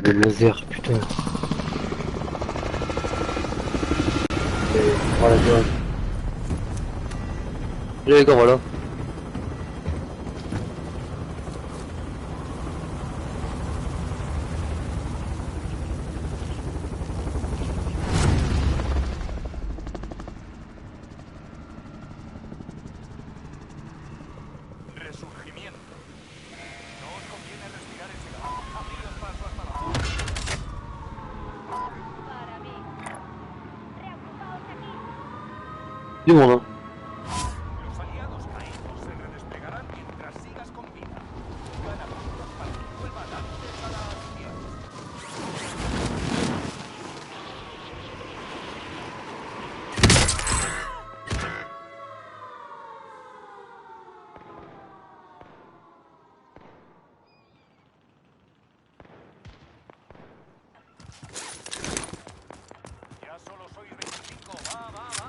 [SPEAKER 11] Le laser, putain. Voilà, tu vois. Les gars, voilà.
[SPEAKER 2] Resurgimiento. No os conviene respirar ese gas. Abriros paso hasta la base.
[SPEAKER 8] Para mí. Reocupaos aquí.
[SPEAKER 11] Du monde, hein.
[SPEAKER 2] Los aliados caídos se redesplegarán mientras sigas con vida. Gana puntos para que vuelvan antes a las 10. Ya solo soy 25. Va, va, va.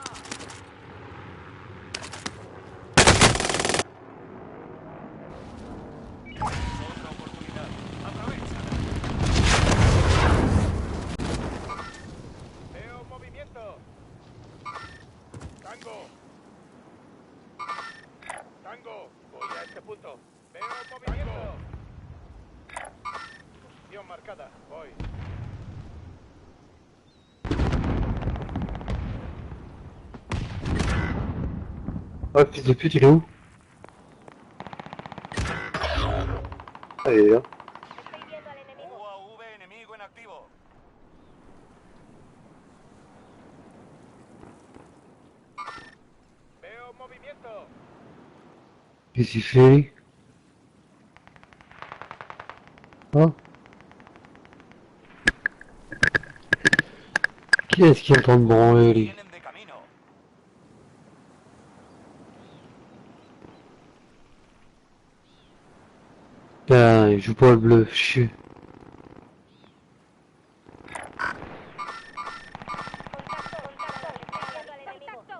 [SPEAKER 2] Otra oportunidad. Aprovecha. Veo movimiento. Tango. Tango. Voy a este punto. Veo movimiento. Posición marcada. Voy.
[SPEAKER 11] Oh, fils de pute, il est où? Ah, il est là.
[SPEAKER 8] Estoy viendo al enemigo.
[SPEAKER 2] UAV enemigo en activo. Veo movimiento.
[SPEAKER 11] Qu'est-ce qu'il fait, lui? Hein? Qui est-ce qui est en train de branler, lui?
[SPEAKER 2] Vienen de camino.
[SPEAKER 11] Putain, il joue pas le bleu, chier.
[SPEAKER 8] Contacto. Estoy viendo al enemigo.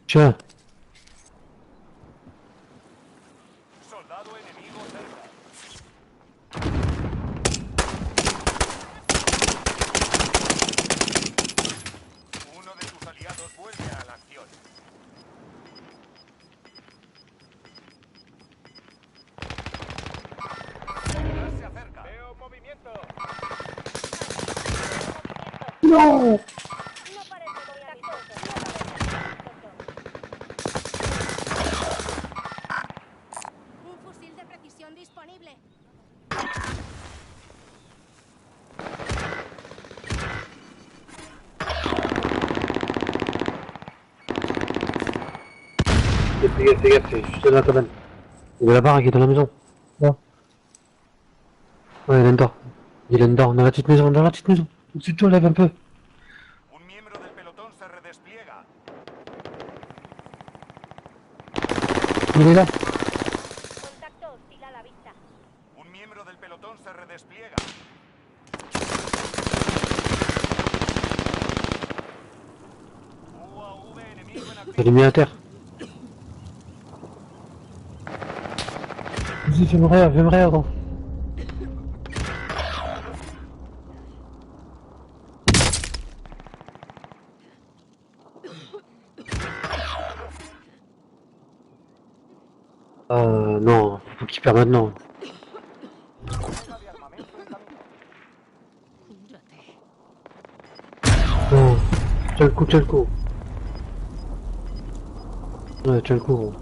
[SPEAKER 11] Tiens,
[SPEAKER 2] Soldado enemigo cerca. Uno de tus aliados vuelve a la acción. Ya se acerca. Veo movimiento.
[SPEAKER 8] No parece muy amistoso. Un fusil de precisión disponible.
[SPEAKER 11] fais gaffe, c'est juste là quand même. Il y a la barre qui est dans la maison. Ouais. Ouais, il est dedans. Il est dedans, dans la petite maison, Au-dessus de toi, lève un peu.
[SPEAKER 2] Un miembro del pelotón se redespliega.
[SPEAKER 11] Il est là.
[SPEAKER 8] Contacto hostil a la vista.
[SPEAKER 2] Un miembro del pelotón se redespliega. UAV enemigo en
[SPEAKER 11] Je
[SPEAKER 2] activo.
[SPEAKER 11] l'ai mis à terre. Vas-y, fais-moi rire, gros. Non, faut qu'il perd maintenant. Non, tiens le coup. Ouais, tiens le coup, gros.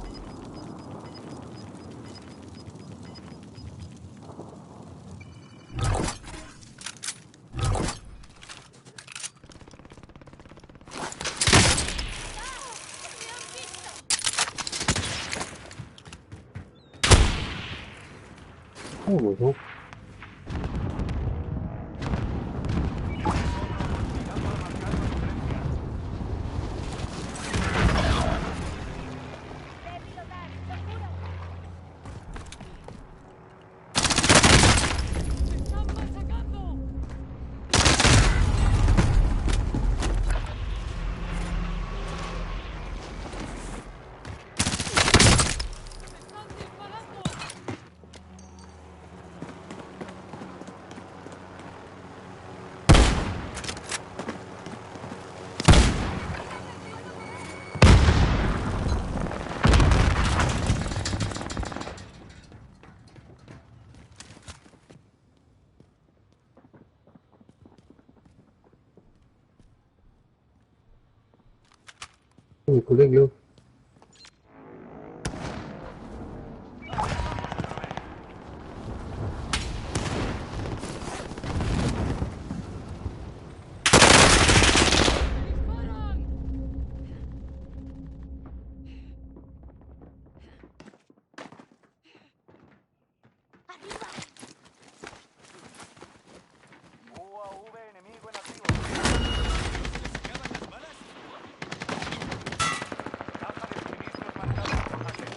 [SPEAKER 11] Oh, bon. mes collègues là.
[SPEAKER 1] UAV enemigo en activo. Caja de suministros marcada.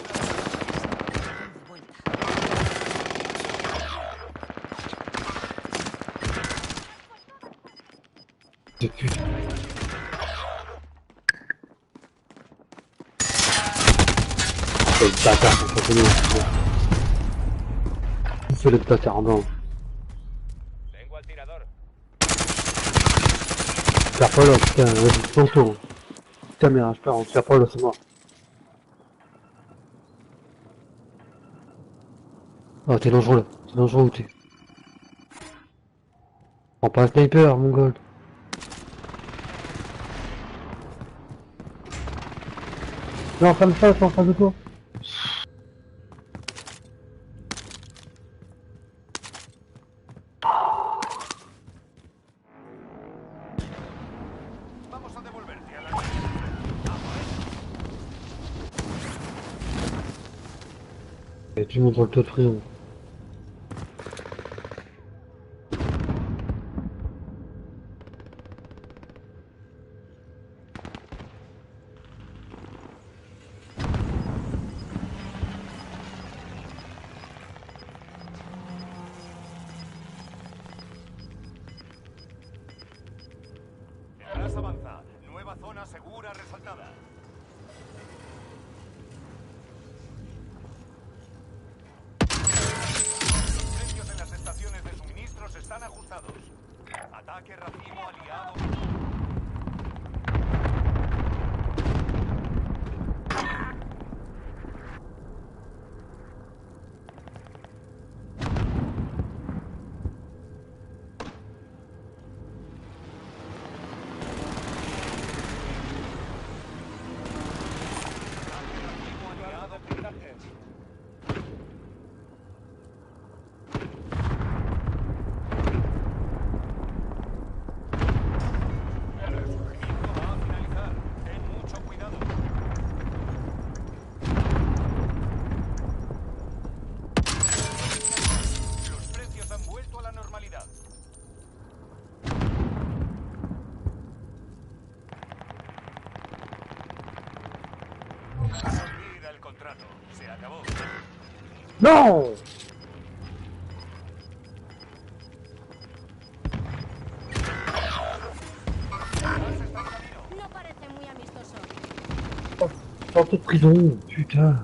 [SPEAKER 11] De pute. Le bâtard, ça fait long. C'est le bâtard blanc.
[SPEAKER 1] Tengo al tirador.
[SPEAKER 11] Perds pas là, putain, vas-y, ton tour. Putain, merde, je perds, on tire pas là, c'est mort. Oh, t'es dangereux là, t'es dangereux où t'es. Prends pas un sniper, mon gold. Non, ferme ça, c'est en face de toi.
[SPEAKER 1] Vamos a devolverte a la
[SPEAKER 11] Et tu montres le taux de frérot.
[SPEAKER 1] Tras avanza. Nueva zona segura resaltada. Los precios en las estaciones de suministros están ajustados. Ataque racimo aliado. El resurgimiento va a finalizar. Ten mucho cuidado. Los precios han vuelto a la normalidad. Olvida el contrato. Se acabó.
[SPEAKER 11] Non!
[SPEAKER 3] No parece muy amistoso.
[SPEAKER 11] Sortez de prison, putain.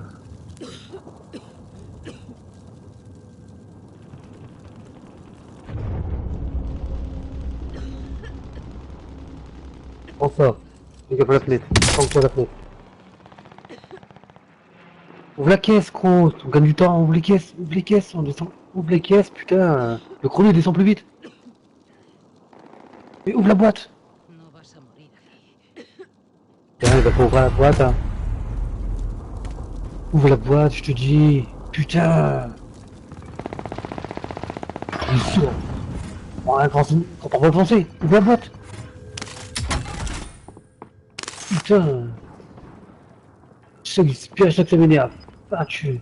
[SPEAKER 11] Prends ça. Fais gaffe à la fenêtre. Prends-toi la fenêtre. Ouvre la caisse, gros. On gagne du temps. Ouvre les caisses. On descend. Ouvre les caisses, putain. Le chrono il descend plus vite. Mais ouvre la boîte.
[SPEAKER 3] No vas a morir aquí.
[SPEAKER 11] Putain, il va pas ouvrir la boîte, hein. Ouvre la boîte, je te dis. Putain. Il est sourd. On a quand on va le penser. Ouvre la boîte. Putain. Je sais que c'est pire à chaque fois que ça m'énerve. Ah, tu...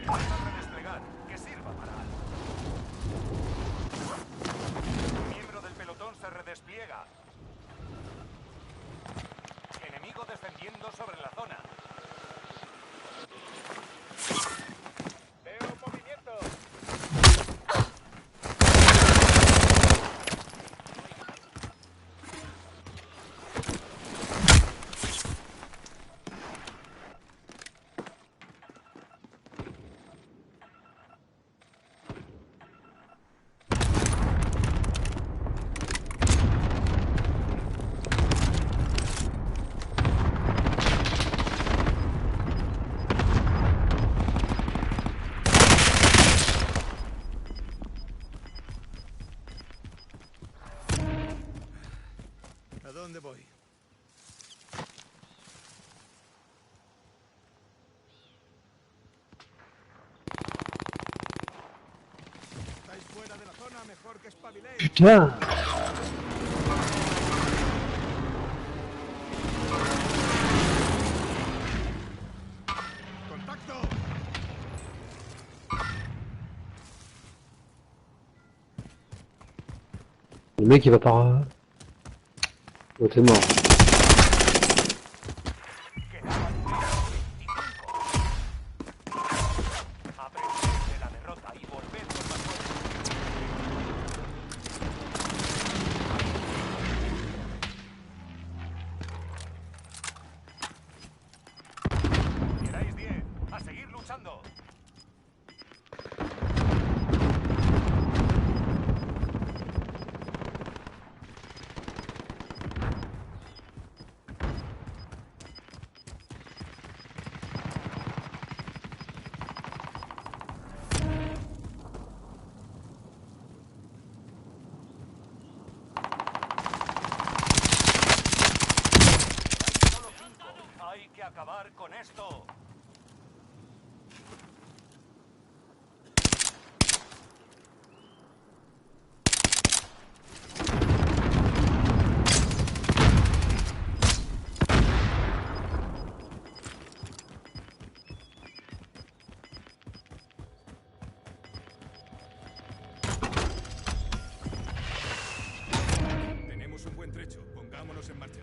[SPEAKER 1] Basta redesplegar. Que sirva para algo. Un miembro del pelotón se redespliega. Enemigo descendiendo sobre la zona.
[SPEAKER 11] Putain. Le mec il va par... Oh t'es mort.
[SPEAKER 1] Quedáis 10. A seguir luchando. Solo 5. Hay que acabar con esto.
[SPEAKER 2] Tenemos un buen trecho. Pongámonos en marcha.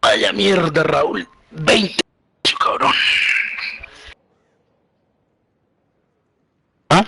[SPEAKER 11] Vaya mierda, Raúl. 20, cabrón. ¿Ah?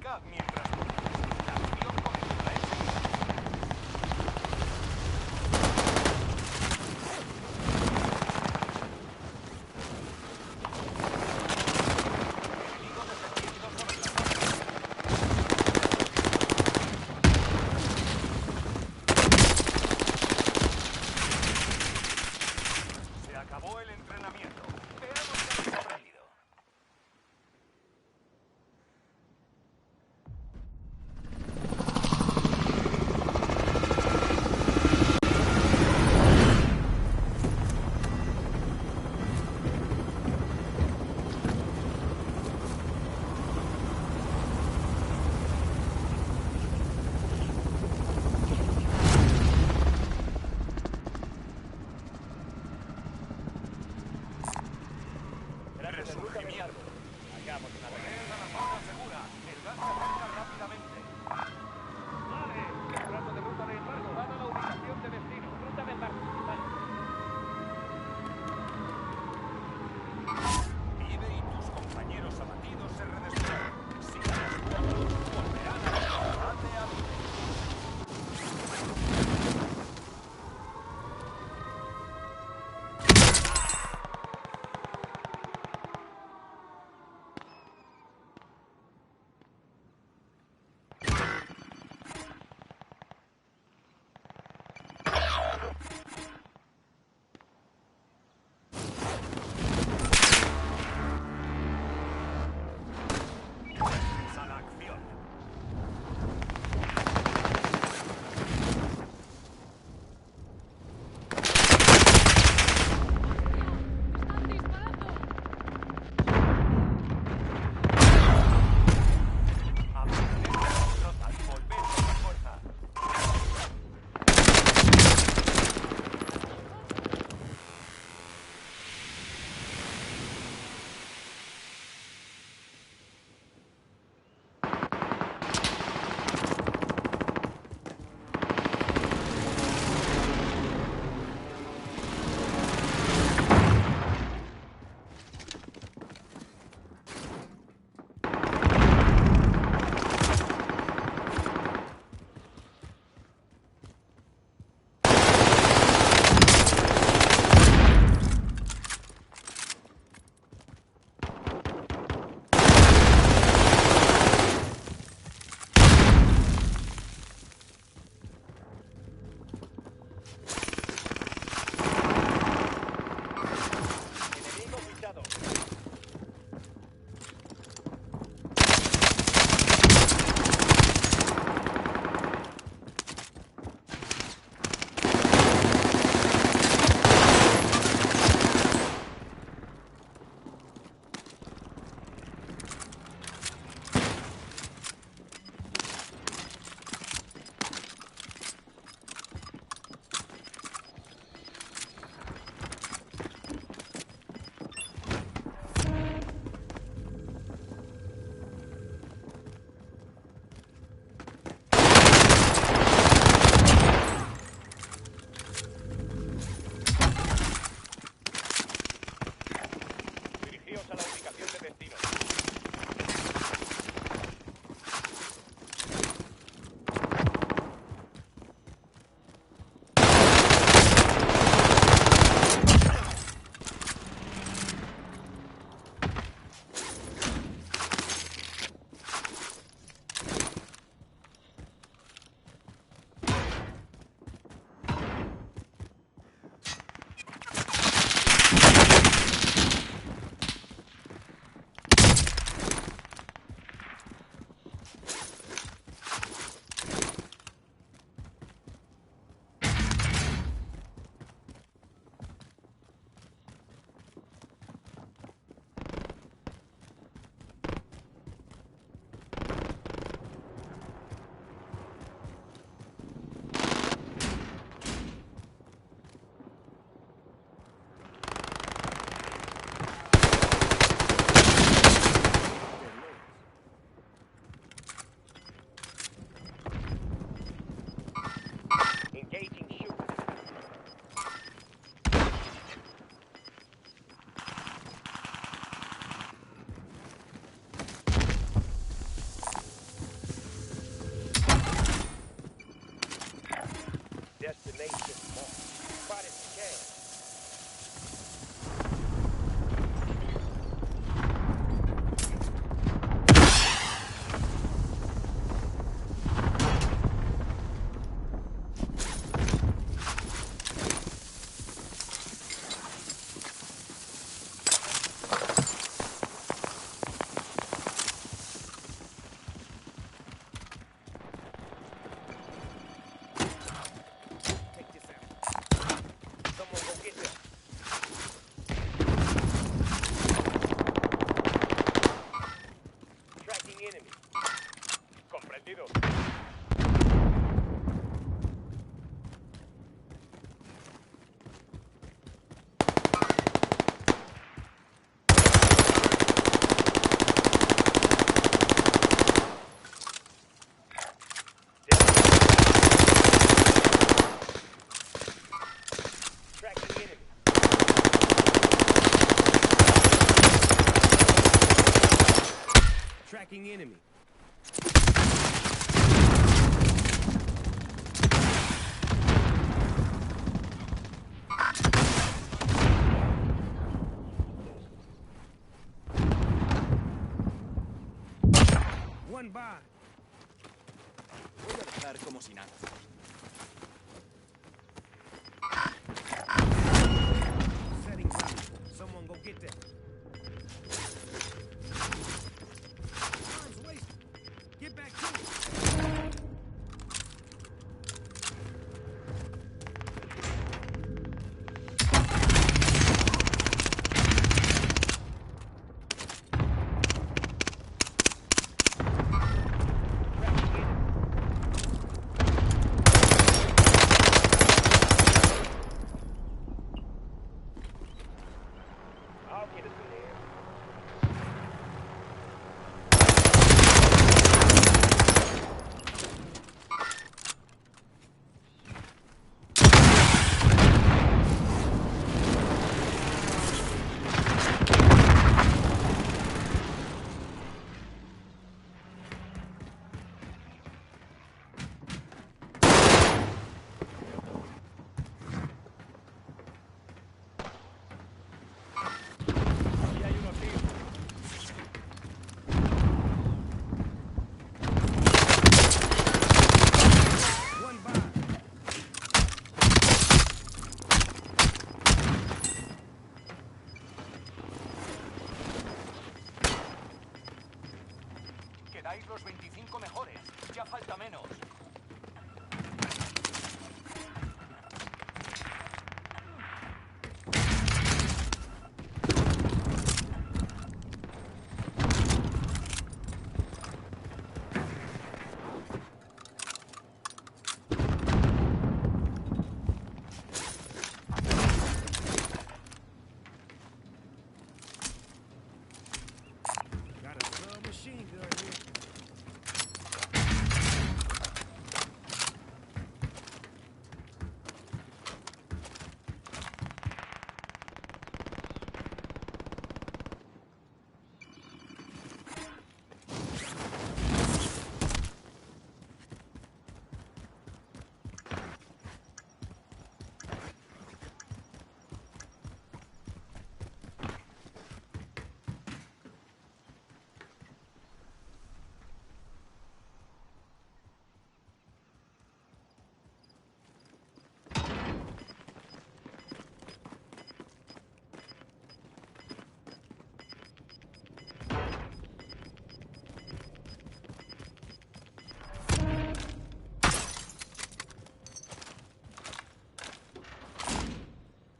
[SPEAKER 1] carga mientras la acción comenzará enseguida. Enemigo defendiendo sobre la zona. Se acabó el entrenamiento. Veamos qué hemos aprendido. Resurgimiento.
[SPEAKER 4] Hagamos una
[SPEAKER 1] Volver a la zona segura. El gas se acerca rápidamente.
[SPEAKER 4] Vale. Trato de ruta de embargo. Van a la ubicación de destino. Ruta de embargo. Vale.
[SPEAKER 1] Vive y tus compañeros abatidos se redespliegan. Si ganas puntos, volverán a la ciudad de Avive.
[SPEAKER 4] enemigo. Tracking enemy. Tracking enemy. One by.
[SPEAKER 2] Voy a dejar como si nada.
[SPEAKER 4] Setting rally. Someone go get that. Time's wasted. Get back to it. I'll get us in there. Aquí hay unos tíos. One by.
[SPEAKER 2] Quedáis los 25 mejores. Ya falta menos.
[SPEAKER 4] Got a submachine gun here.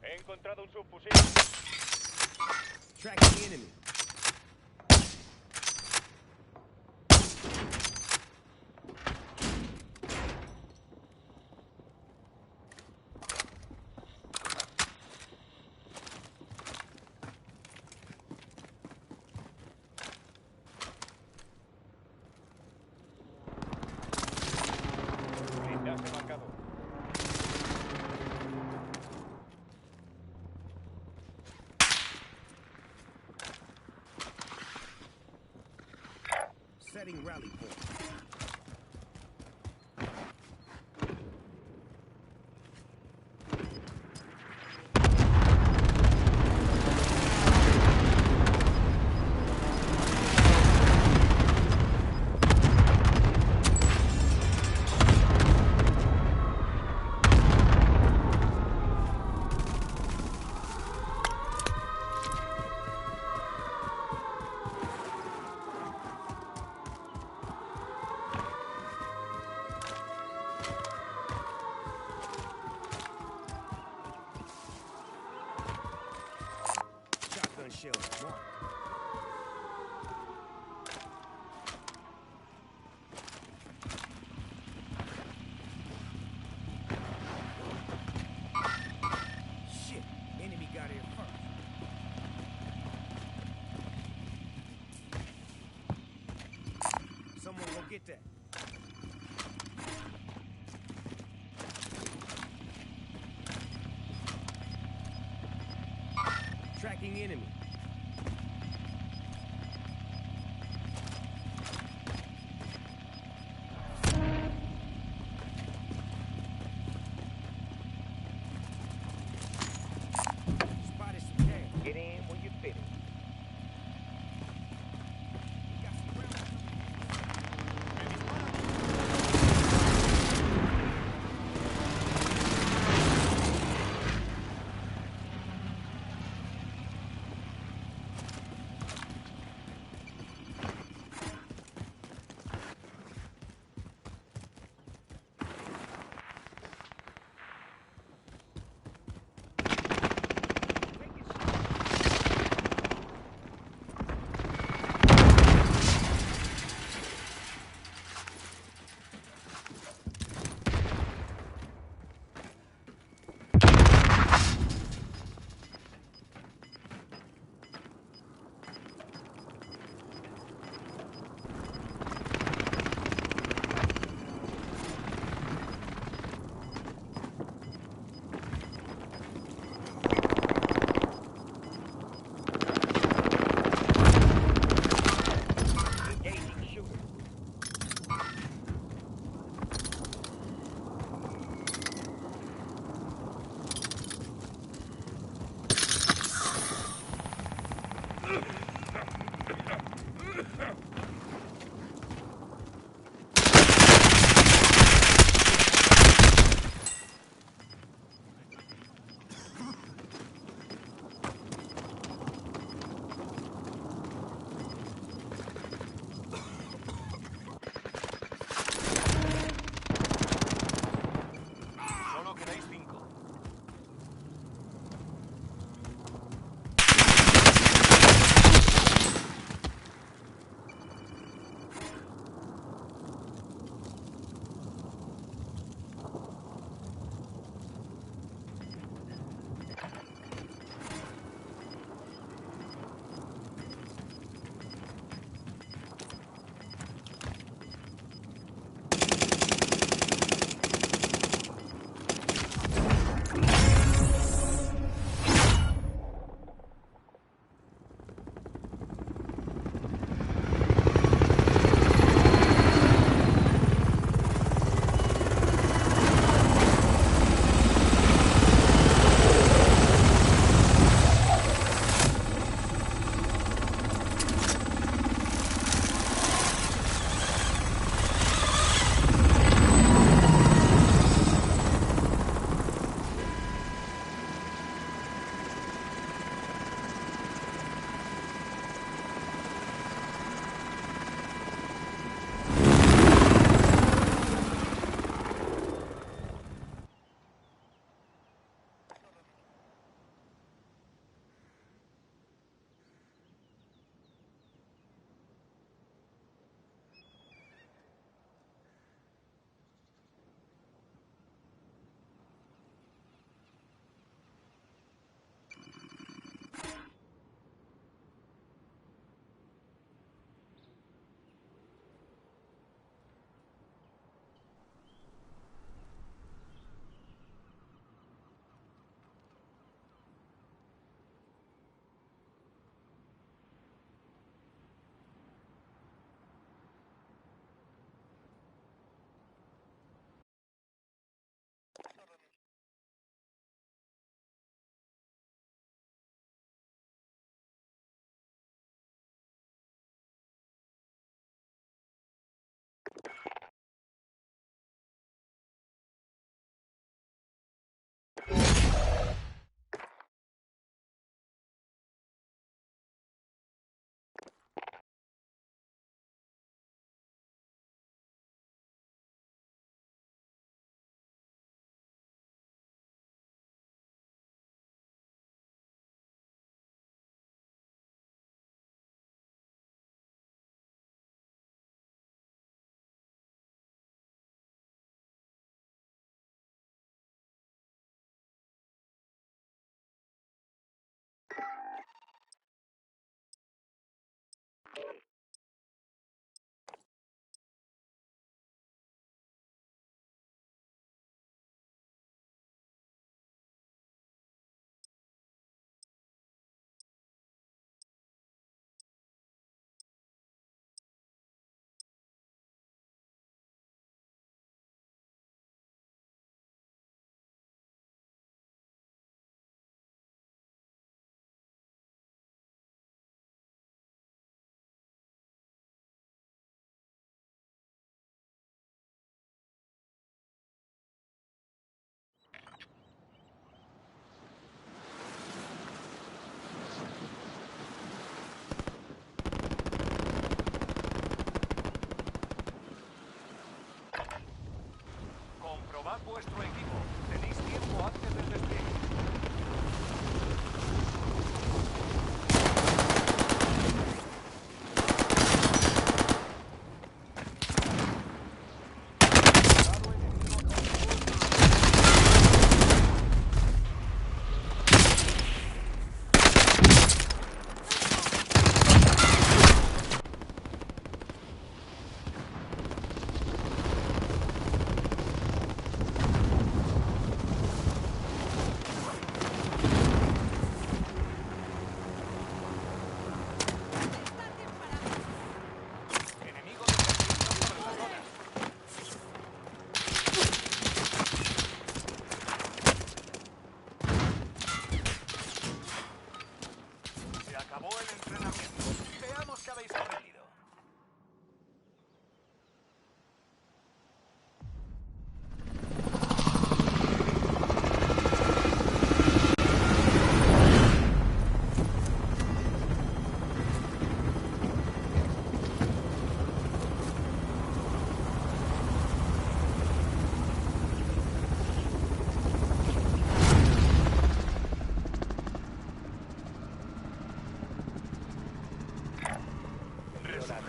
[SPEAKER 4] He encontrado un subfusil. Tracking enemy. Blindaje marcado. Setting rally point.
[SPEAKER 2] get that. Tracking enemy. Spotted some cash.
[SPEAKER 1] Get in when you fit it.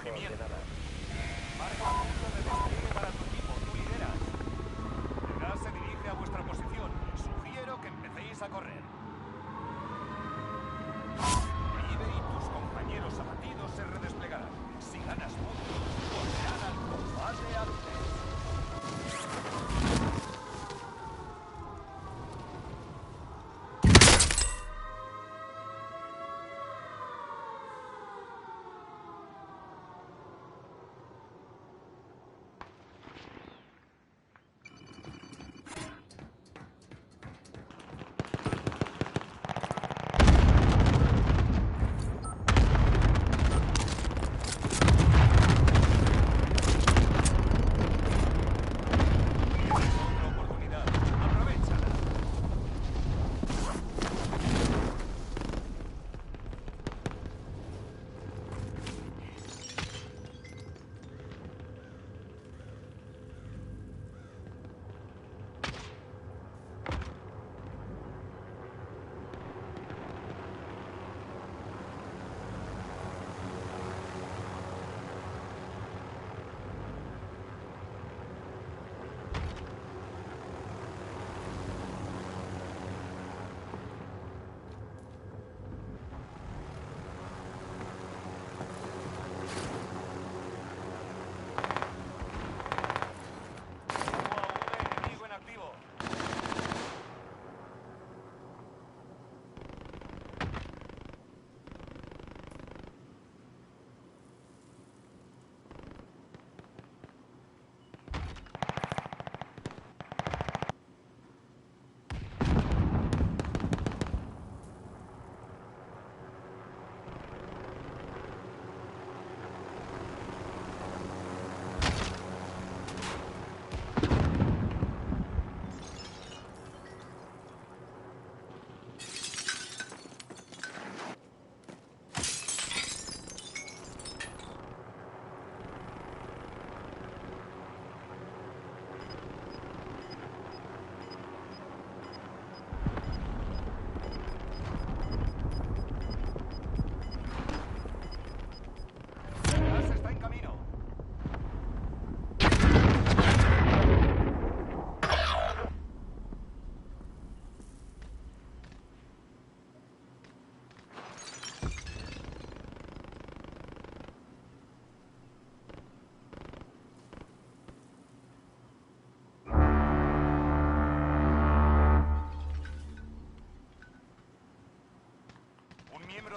[SPEAKER 1] movimiento. Marca un punto de despliegue para tu equipo. Tú lideras. El gas se dirige a vuestra posición. Sugiero que empecéis a correr. Vive y tus compañeros abatidos se redesplegarán. Si ganas puntos, volverán al combate antes.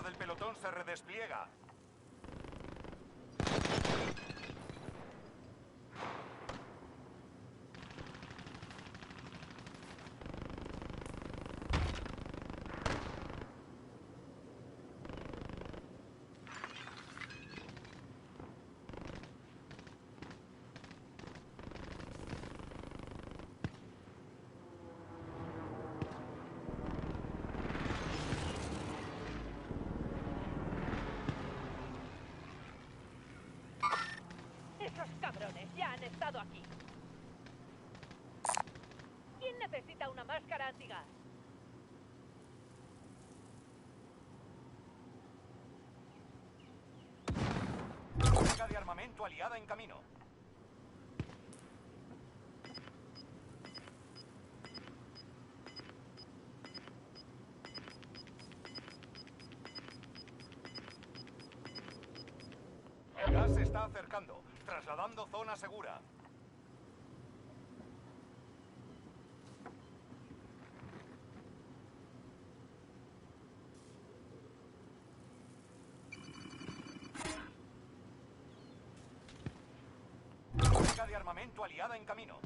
[SPEAKER 1] Del pelotón se redespliega.
[SPEAKER 12] Ya han estado aquí. ¿Quién necesita una máscara antigas?
[SPEAKER 1] Carga de armamento aliada en camino. El gas se está acercando. Trasladando zona segura. Carga de armamento aliada en camino.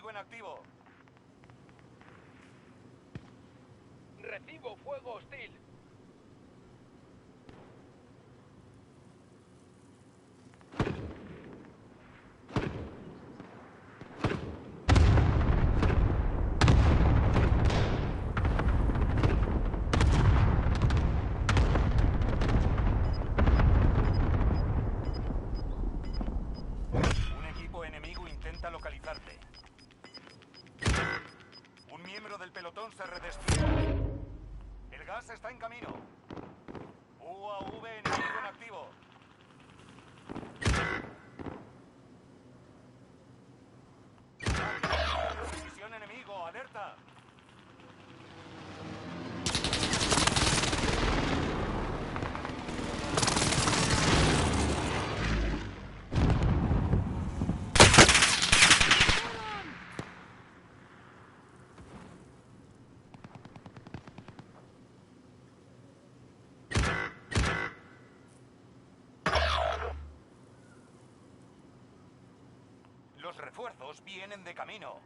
[SPEAKER 1] enemigo en activo.
[SPEAKER 4] Recibo fuego hostil.
[SPEAKER 1] Un equipo enemigo intenta localizarte. Un miembro del pelotón se redespliega. El gas está en camino. UAV enemigo en activo. Precisión enemigo, alerta. Los refuerzos vienen de camino.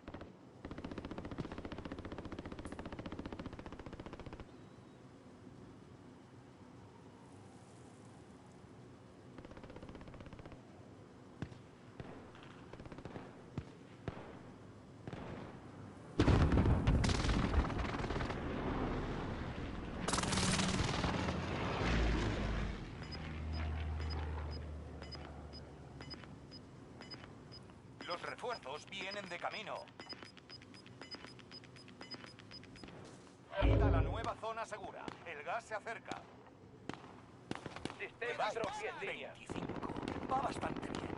[SPEAKER 1] Los refuerzos vienen de camino. Ida a la nueva zona segura. El gas se acerca.
[SPEAKER 4] Sistema Trophy en línea.
[SPEAKER 1] 25. Va bastante bien.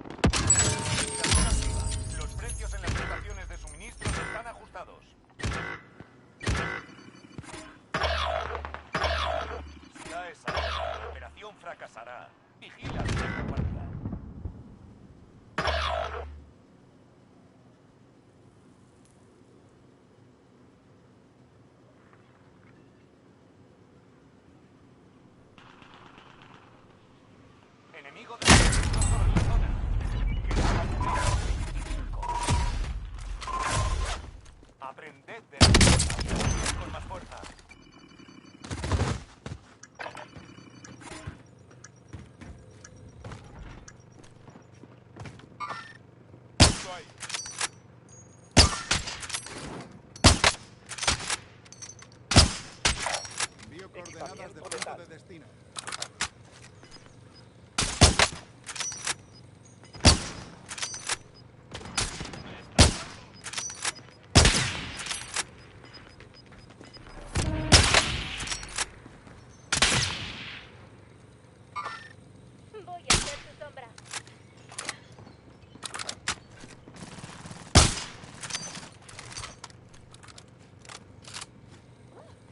[SPEAKER 1] Los precios en las estaciones de suministros están ajustados. Si caes ahora, la operación fracasará. Vigila la guardia. Enemigo de la zona. Aprended de la con más fuerza. Estoy.
[SPEAKER 13] Envío coordenadas de punto de destino.
[SPEAKER 12] Voy a ser tu sombra.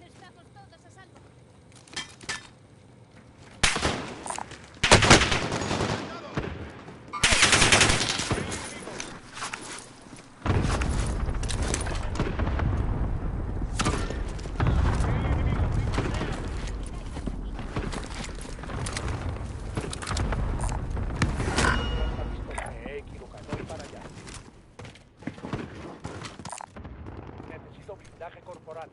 [SPEAKER 12] Estamos todos a salvo.
[SPEAKER 4] Me he equivocado. Voy para allá. Necesito blindaje corporal.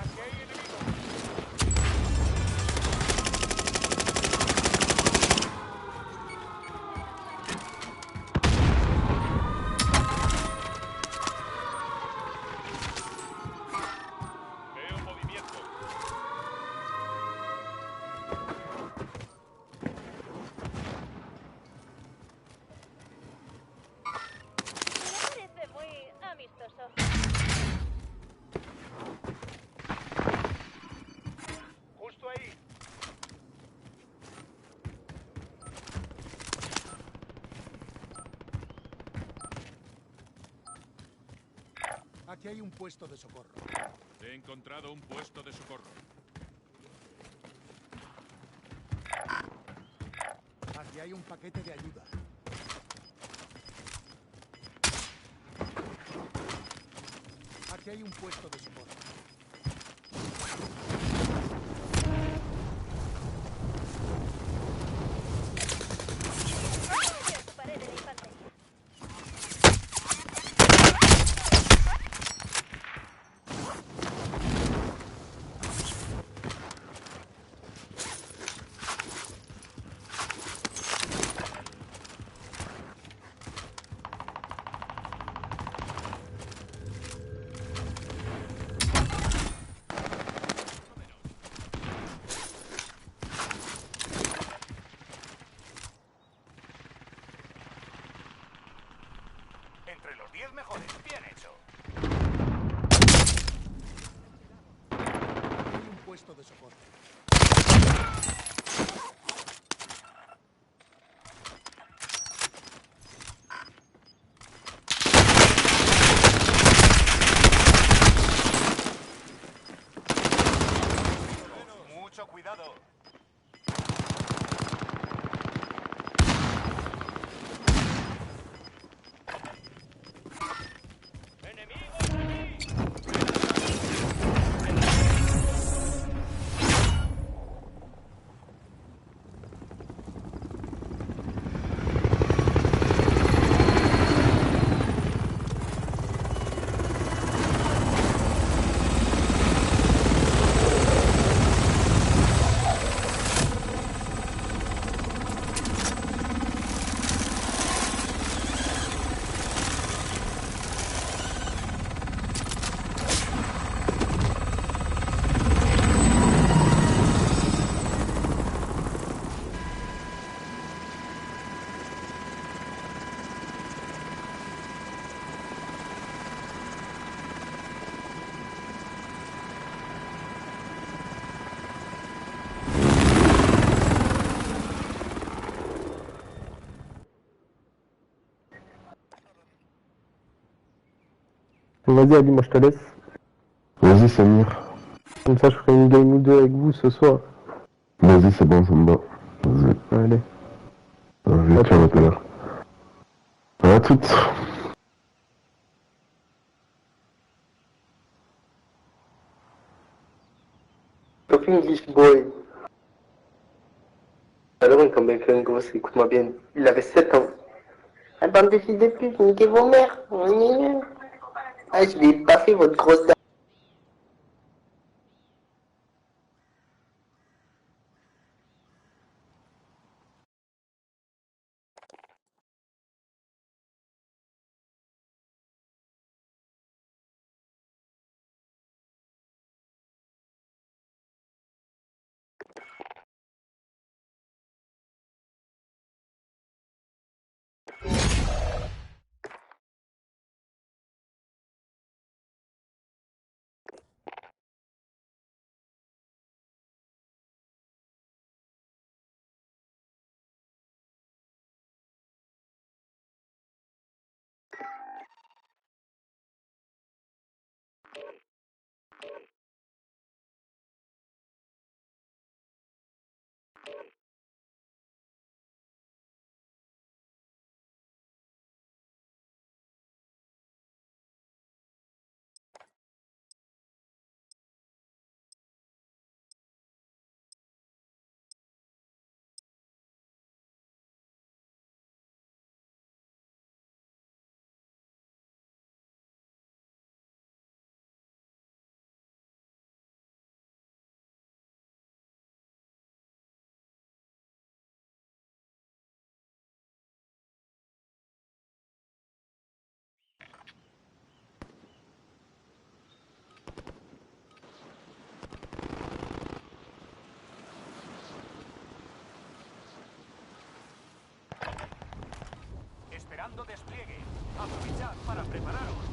[SPEAKER 4] Aquí hay enemigos. Veo movimiento.
[SPEAKER 12] Me parece muy amistoso.
[SPEAKER 4] Justo ahí.
[SPEAKER 13] Aquí hay un puesto de socorro.
[SPEAKER 2] He encontrado un puesto de socorro.
[SPEAKER 13] Aquí hay un paquete de ayuda. Aquí Aquí hay un puesto de socorro.
[SPEAKER 12] Me ocuparé de la infantería.
[SPEAKER 1] Entre los 10 mejores. Bien hecho.
[SPEAKER 13] Aquí hay un puesto de socorro.
[SPEAKER 1] Mucho cuidado.
[SPEAKER 11] Vas-y Ali, moi je te laisse.
[SPEAKER 14] Vas-y Samir.
[SPEAKER 11] Comme ça je ferai une game ou deux avec vous ce soir.
[SPEAKER 14] Vas-y, c'est bon, ça me va. Vas-y.
[SPEAKER 11] Allez.
[SPEAKER 14] Allez, ciao, à tout à l'heure. À toutes.
[SPEAKER 11] Top English boy. Alors on tombe avec un gosse, écoute-moi bien. Il avait 7 ans. Ah bande de fils de pute, niquez vos mères. Ah je l'ai pas fait votre grosse dame.
[SPEAKER 1] Esperando despliegue. Aprovechad para prepararos.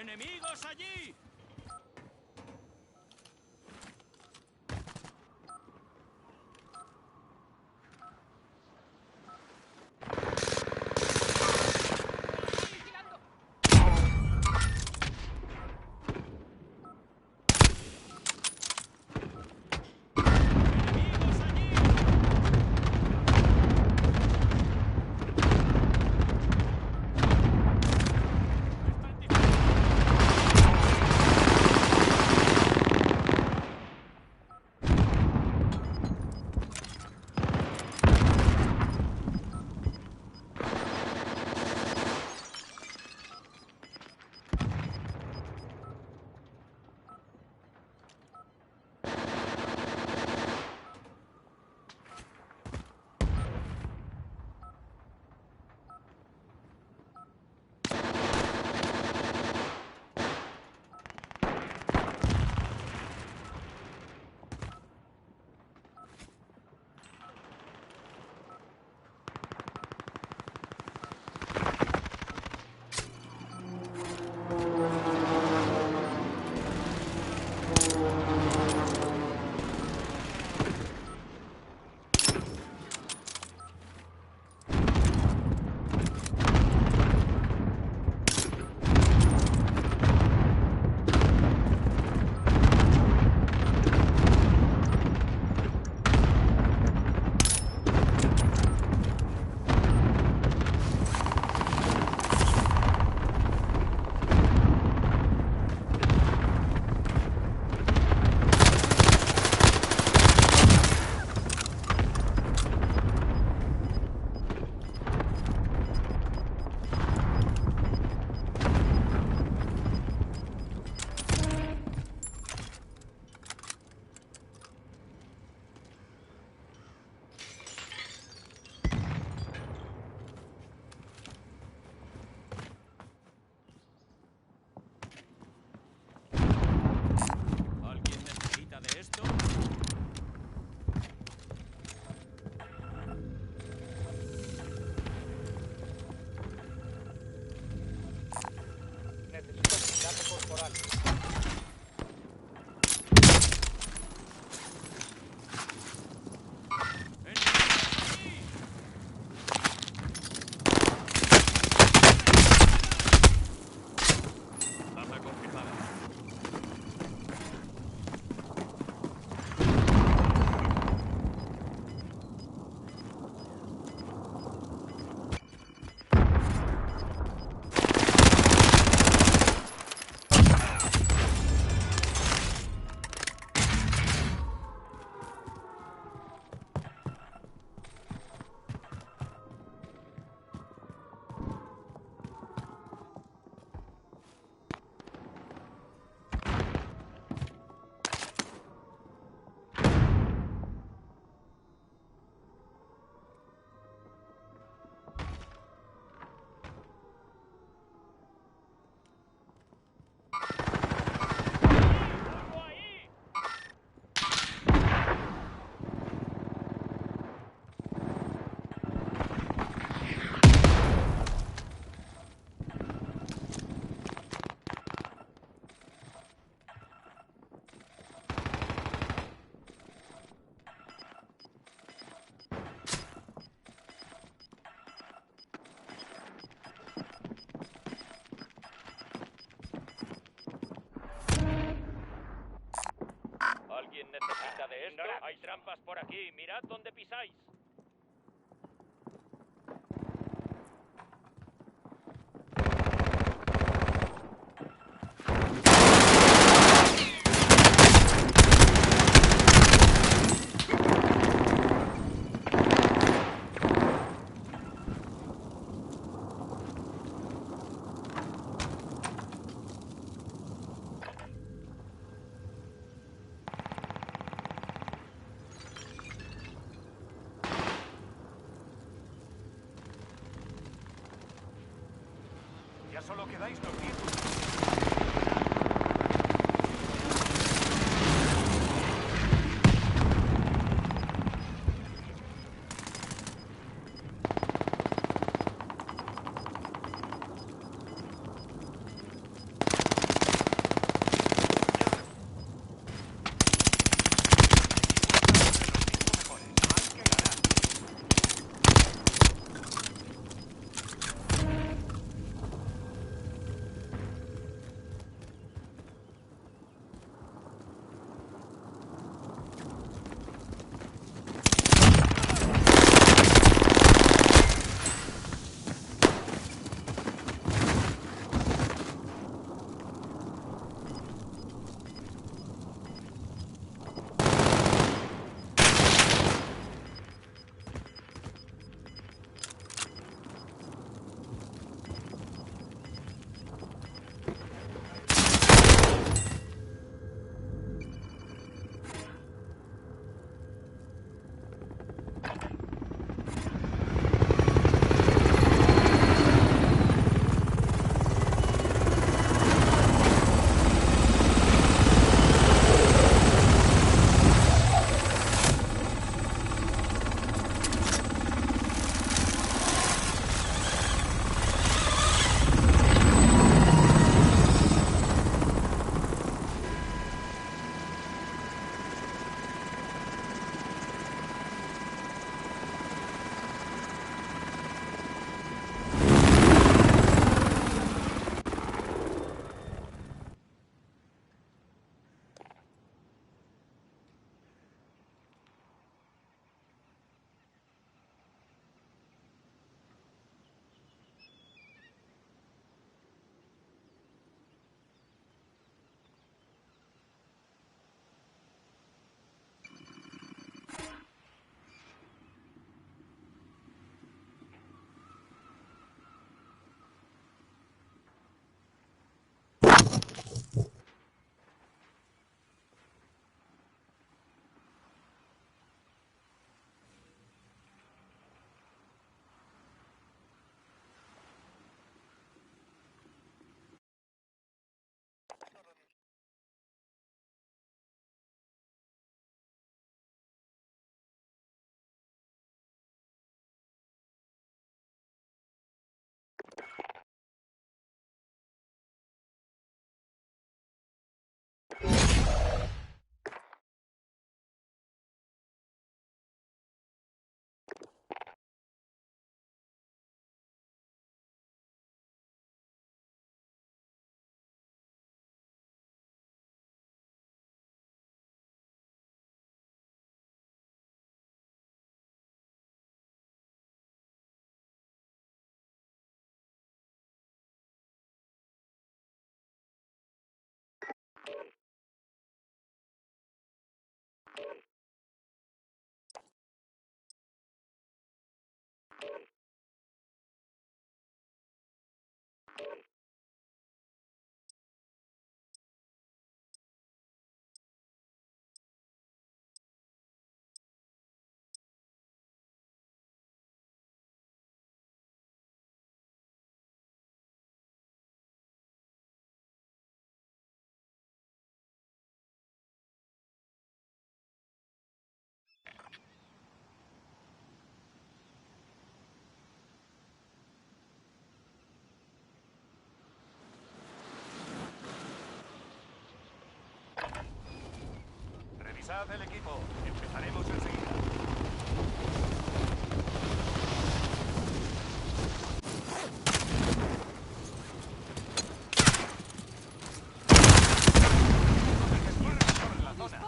[SPEAKER 4] ¡Enemigos allí! ¿Necesita de esto? Hay trampas por aquí. Mirad dónde pisáis.
[SPEAKER 1] Ya solo quedáis los 10. Revisad el equipo. Empezaremos enseguida. Sobre la zona.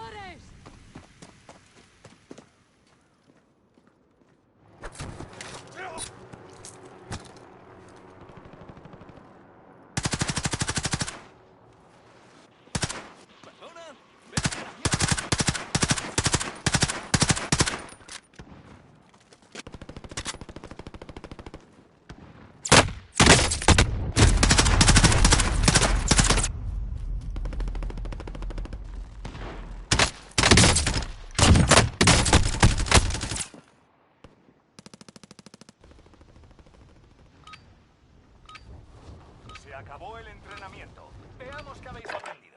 [SPEAKER 1] Se acabó el entrenamiento. Veamos qué habéis aprendido.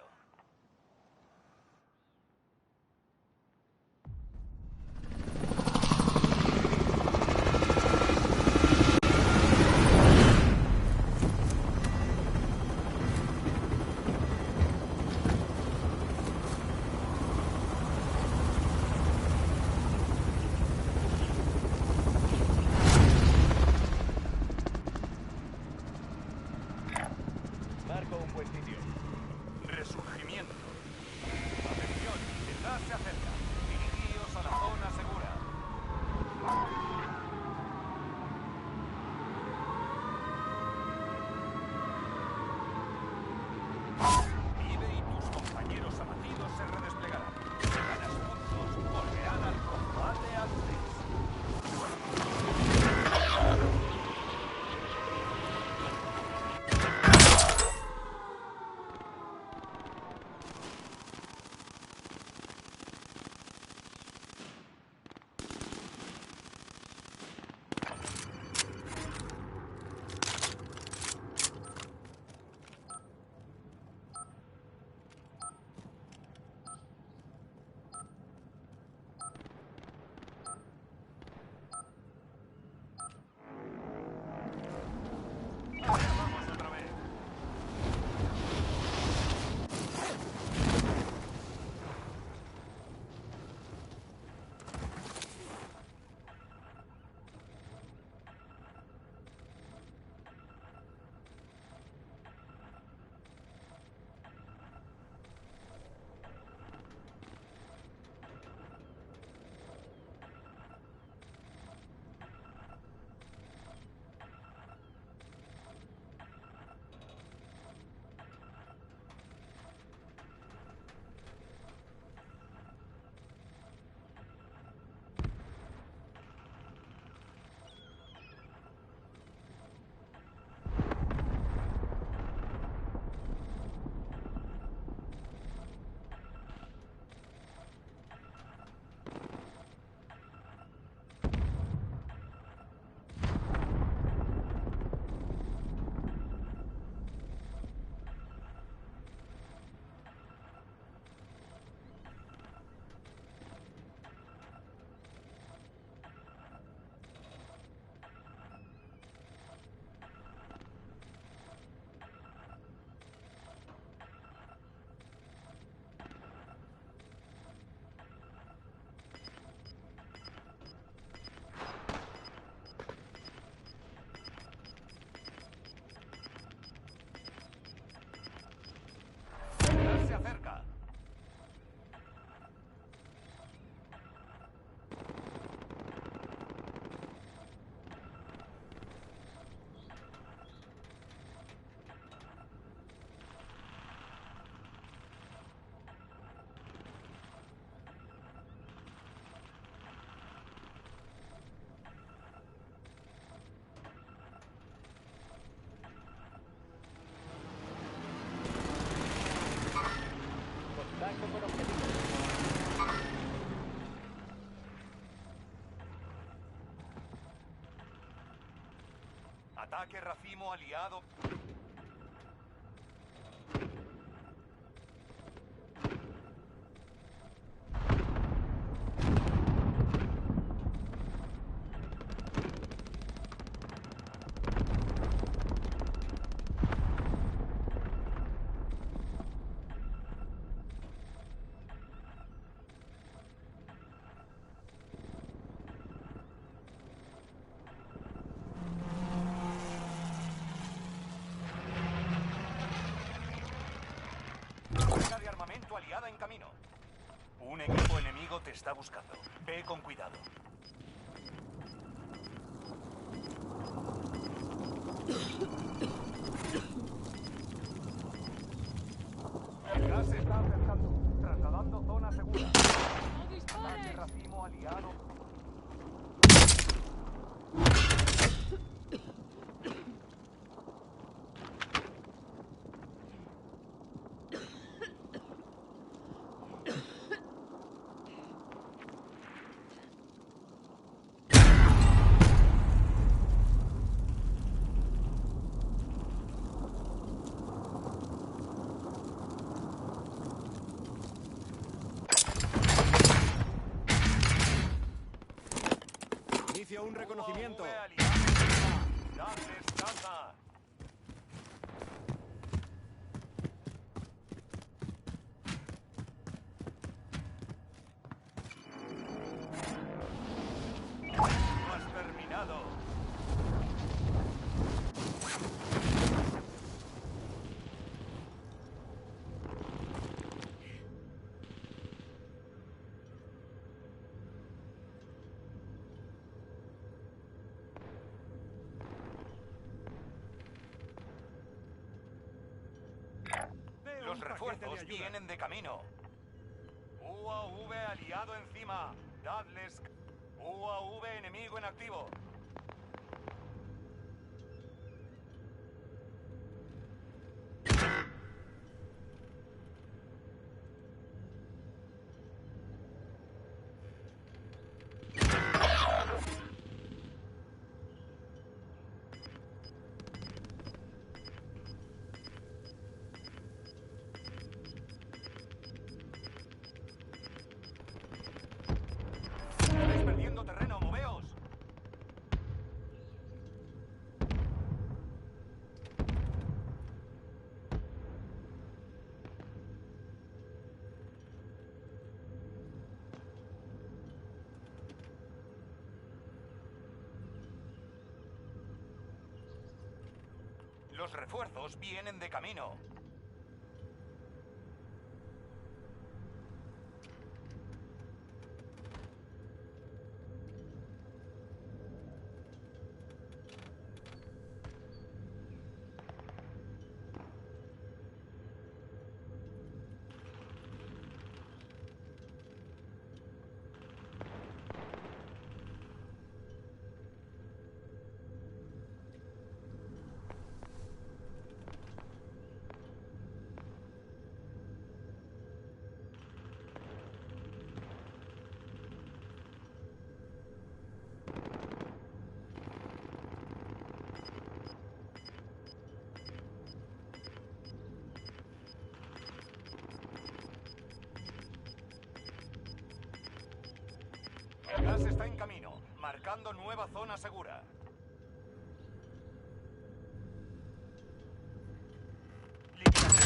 [SPEAKER 1] Marco un buen sitio. Resurgimiento. Atención, el gas se acerca. Dirigíos a la zona segura. Vive y tus compañeros abatidos se redesplegarán. Si ganas puntos, volverán al combate a 3. Vamos otra vez. Se acerca. Contacto con objetivo. Ataque racimo aliado. su aliada en camino. Un equipo enemigo te está buscando. Ve con cuidado. El gas se está acercando, trasladando zona segura. Ataque racimo aliado.
[SPEAKER 13] Inicia un reconocimiento.
[SPEAKER 1] Dadles caza. No has terminado. Los refuerzos vienen de camino. UAV aliado encima. Dadles. UAV enemigo en activo. Estáis perdiendo terreno, moveos. Los refuerzos vienen de camino. El gas está en camino, marcando nueva zona segura. Liquidación.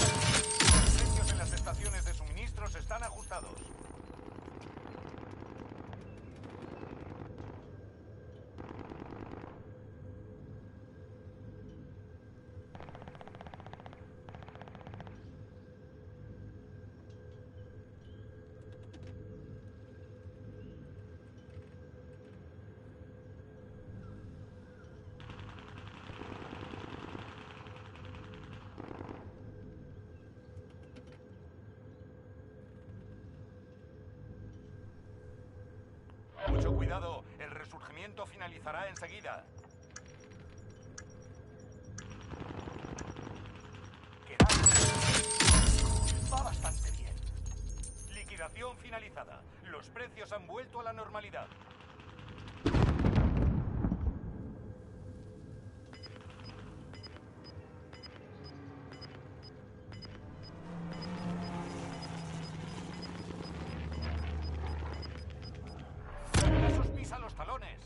[SPEAKER 1] Los precios en las estaciones de suministros están ajustados. Mucho cuidado, el resurgimiento finalizará enseguida. Va bastante bien. Liquidación finalizada. Los precios han vuelto a la normalidad. Esos pisan los talones.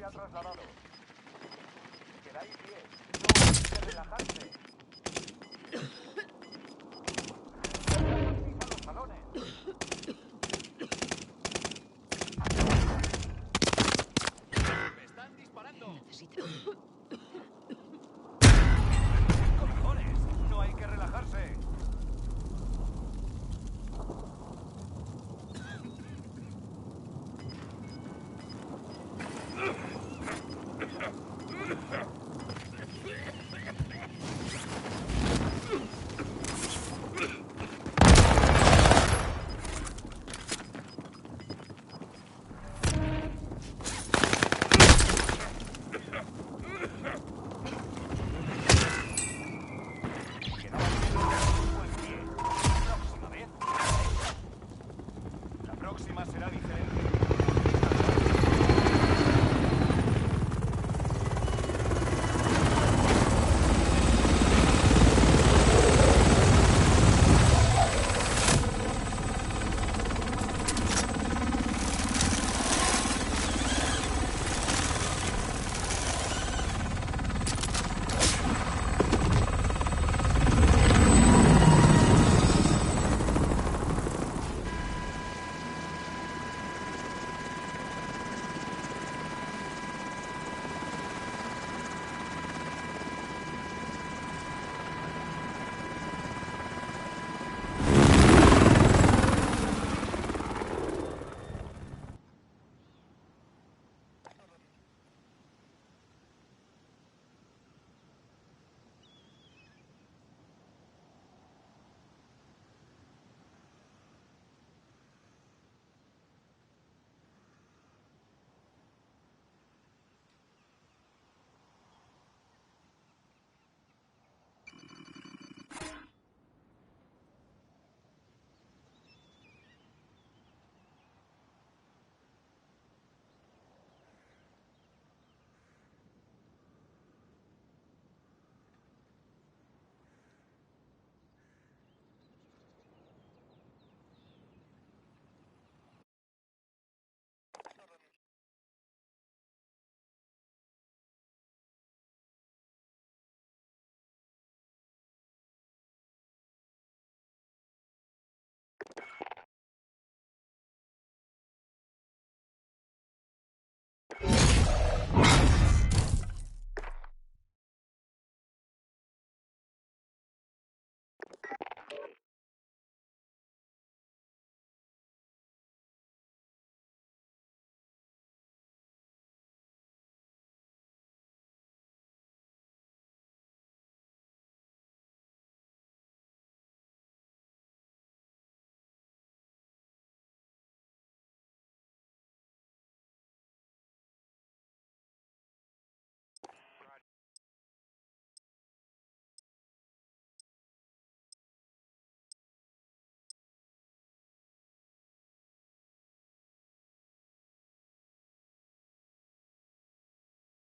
[SPEAKER 1] ha trasladado. Quedáis bien. No hay que relajarse. ¡A los salones! ¡Me están disparando!
[SPEAKER 3] Necesito.
[SPEAKER 1] ¡Cojones! No hay que relajarse. La próxima será diferente.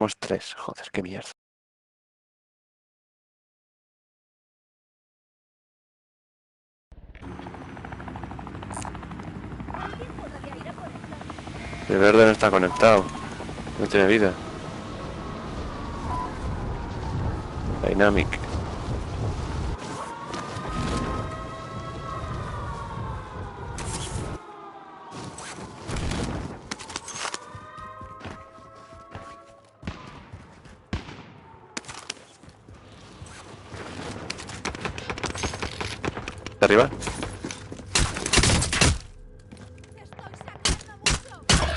[SPEAKER 15] Somos 3, joder, qué mierda. El verde no está conectado. No tiene vida. Dynamic. ¿De arriba?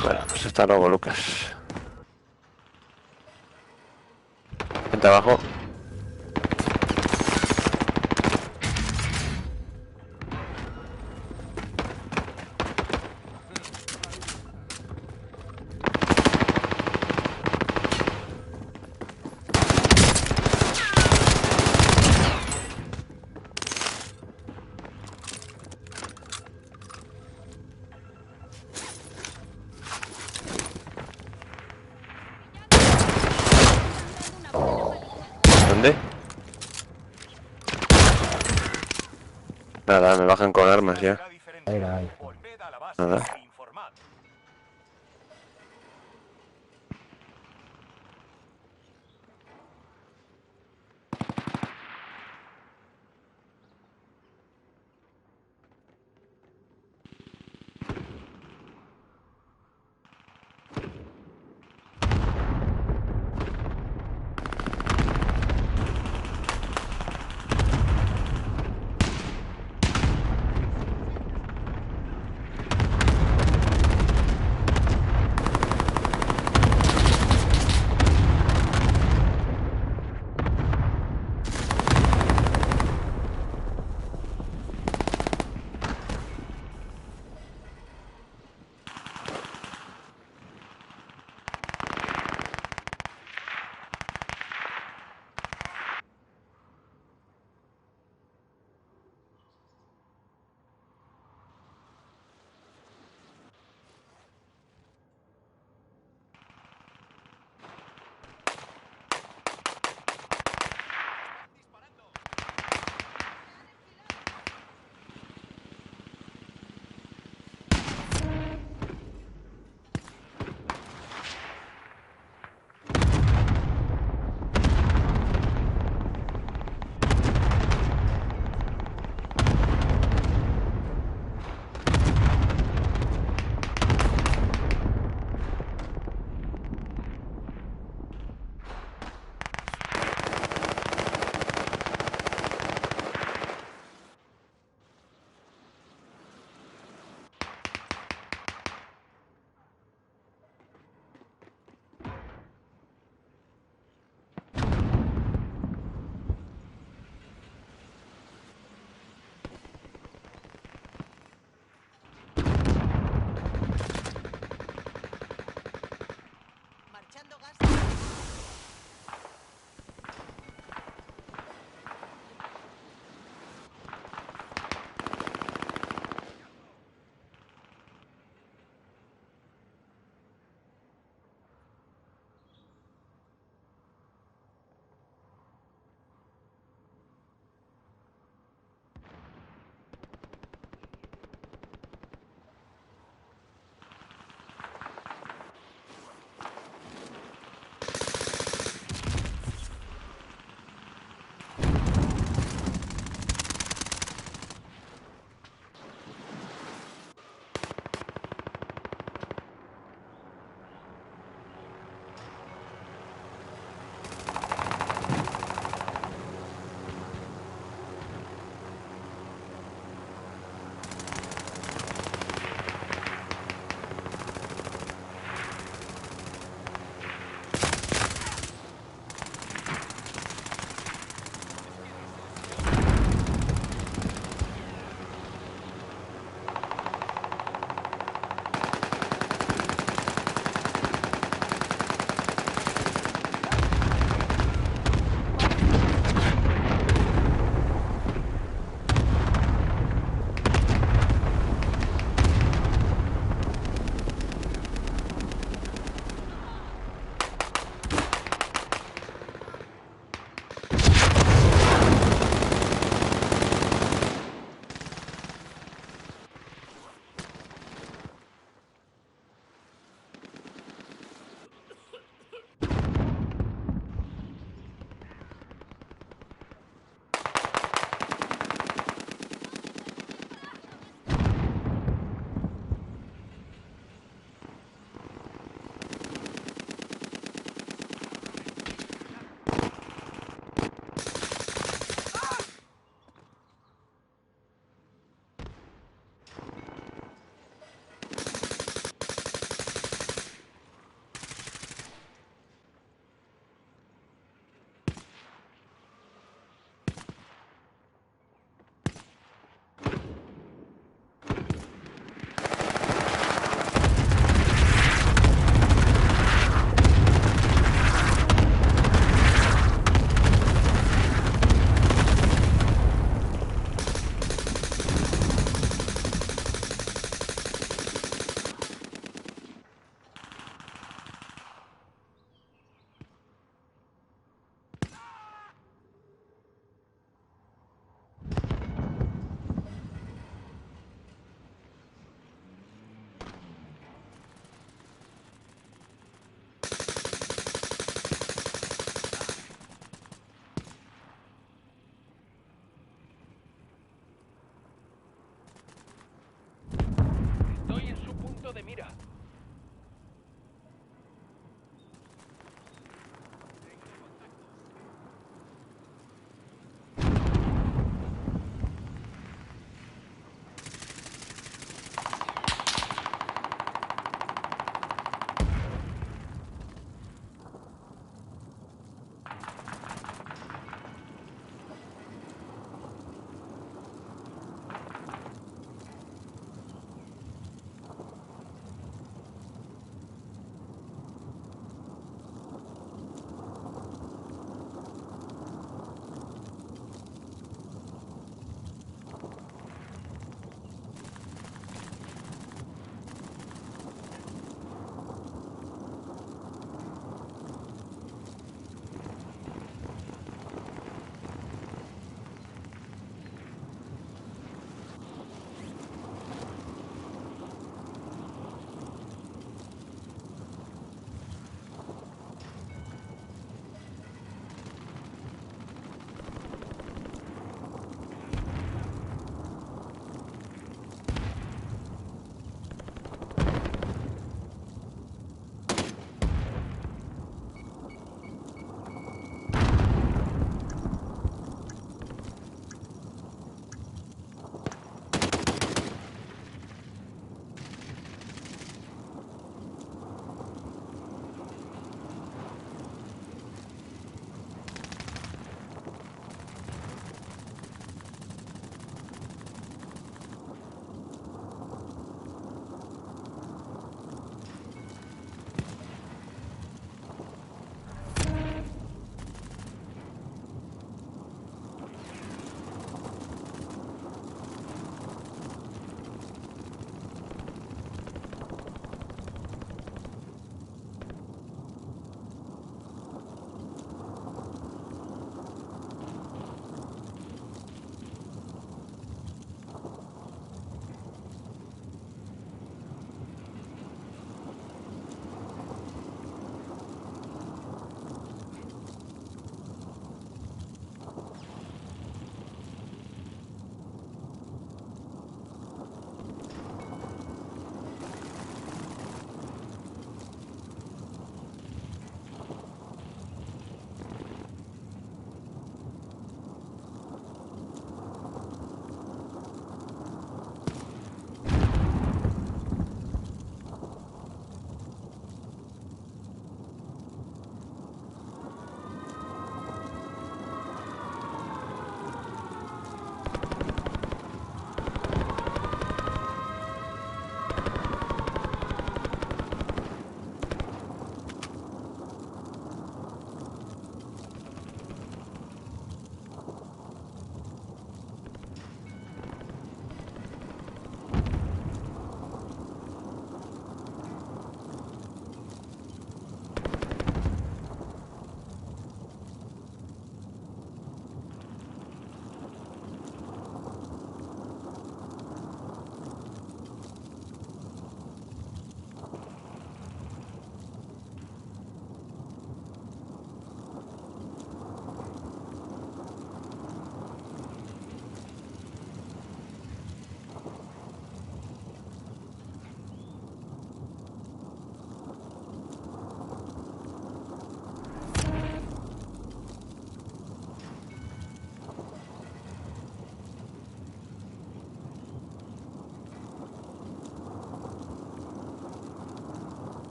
[SPEAKER 15] Bueno, pues está luego Lucas. Vente abajo. ¿Dónde? Nada, me bajan con armas ya. Nada.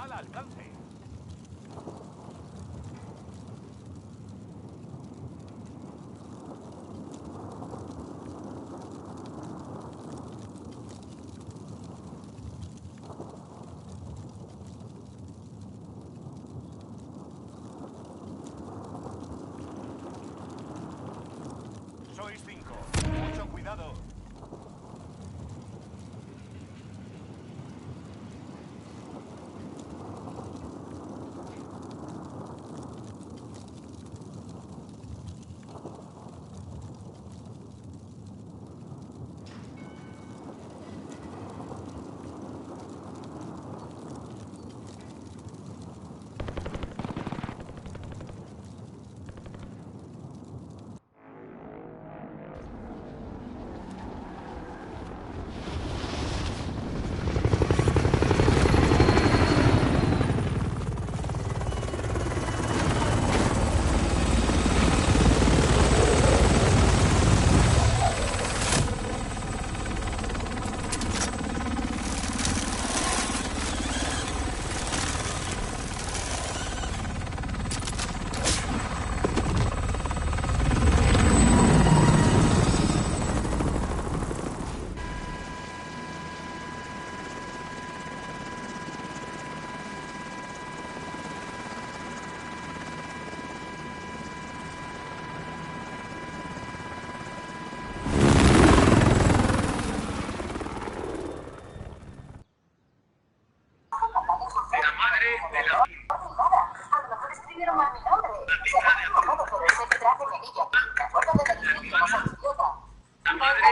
[SPEAKER 1] al alcance. Sois 5. Mucho cuidado.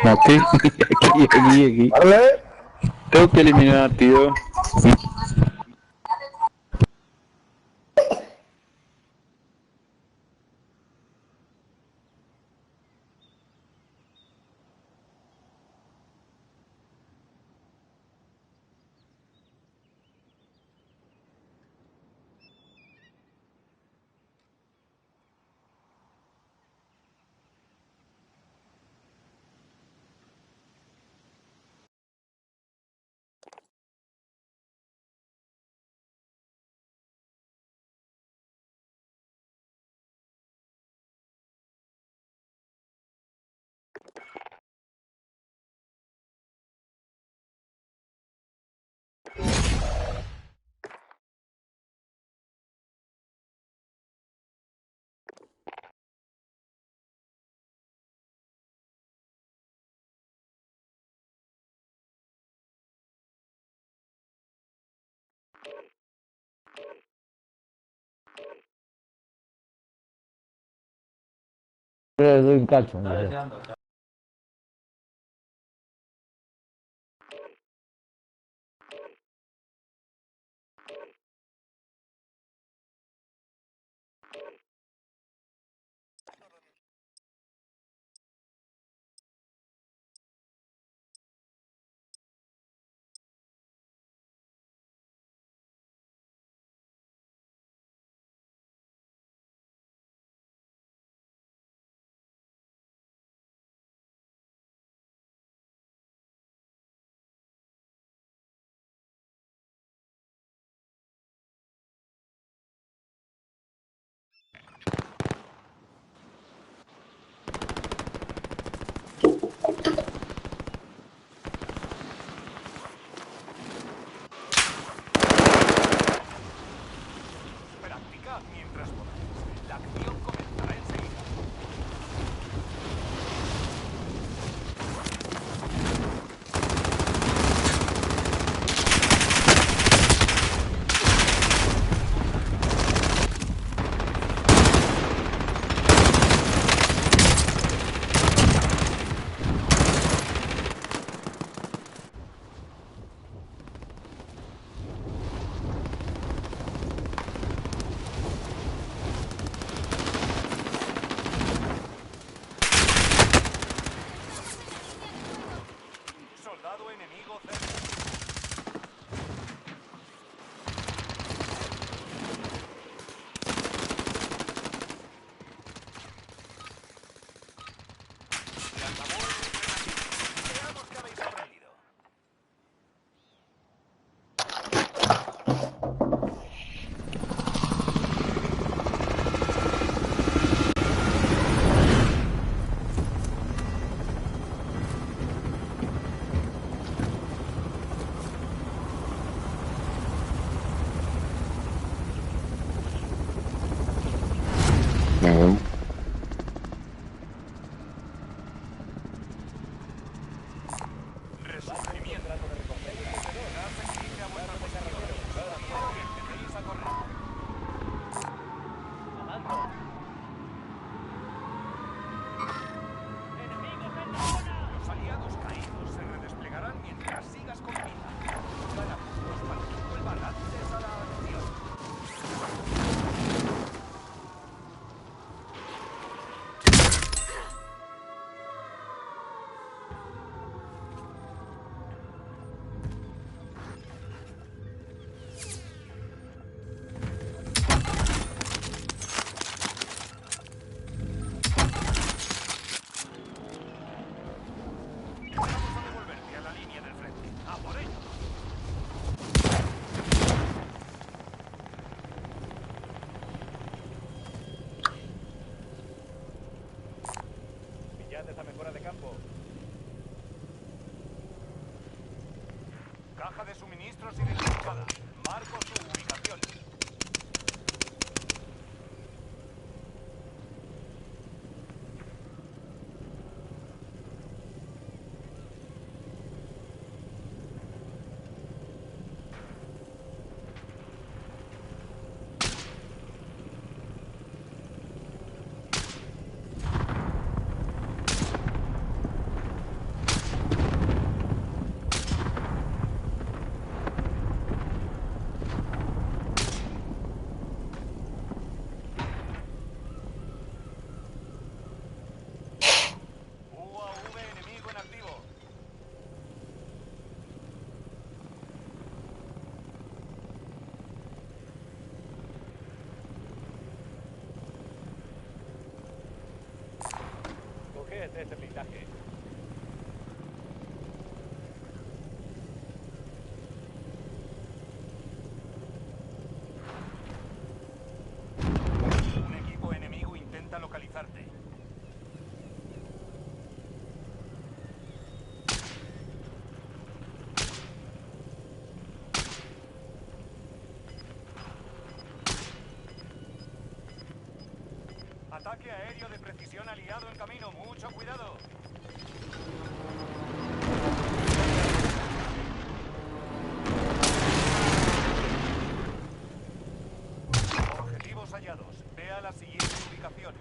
[SPEAKER 9] Mati, aquí.
[SPEAKER 5] ¿Vale?
[SPEAKER 9] Tengo que eliminar, tío.
[SPEAKER 5] Le doy un cacho, no sé.
[SPEAKER 14] Ujú.
[SPEAKER 2] Resurgimiento. Gas exige a vuestra posición. Empecéis a correr. Los aliados caídos se redesplegarán mientras sigas con vida. Gana puntos para que vuelvan antes a la acción. Vamos a devolverte a la línea del frente. ¡A por ello!
[SPEAKER 4] Pillad esa mejora de campo.
[SPEAKER 2] Caja de suministros identificada. Marco su ubicación. UAV enemigo en activo.
[SPEAKER 4] Coged ese blindaje.
[SPEAKER 2] Un equipo enemigo intenta localizarte. Ataque aéreo de precisión aliado en camino. Mucho cuidado. Objetivos hallados. Vea la siguiente ubicación.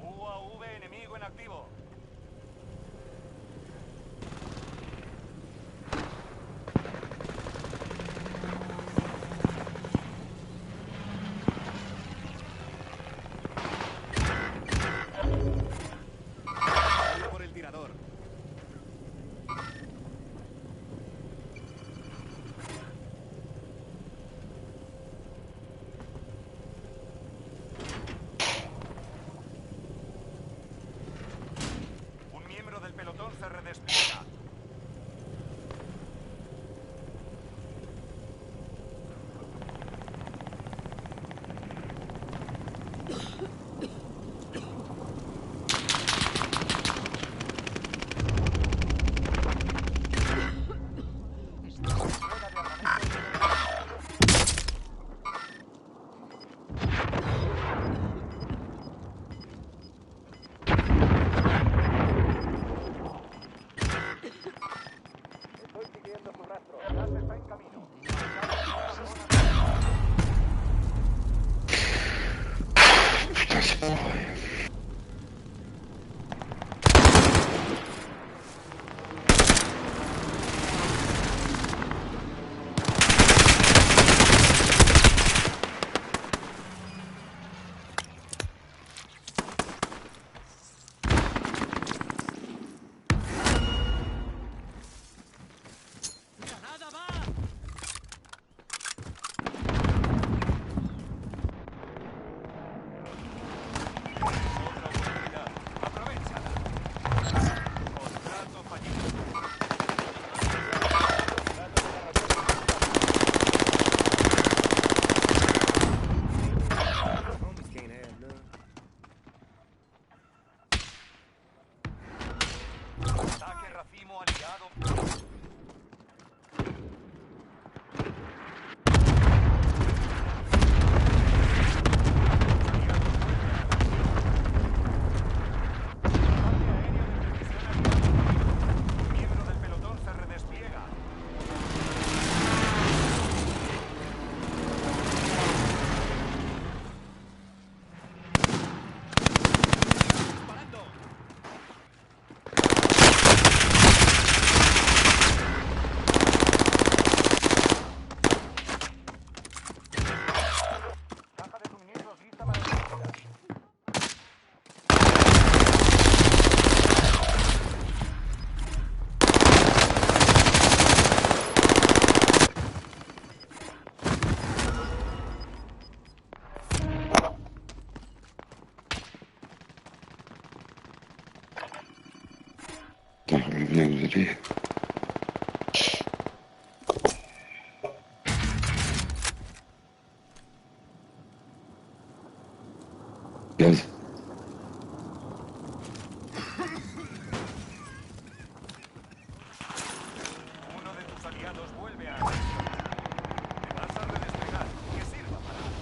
[SPEAKER 2] UAV enemigo en activo. Vale por el tirador. Un miembro del pelotón se redespliega.
[SPEAKER 1] Miembro del pelotón se redespliega. Caja de suministros lista para recogida.
[SPEAKER 14] Yes.
[SPEAKER 1] Uno de tus aliados vuelve a... Te vas a redesplegar. Que sirva para algo.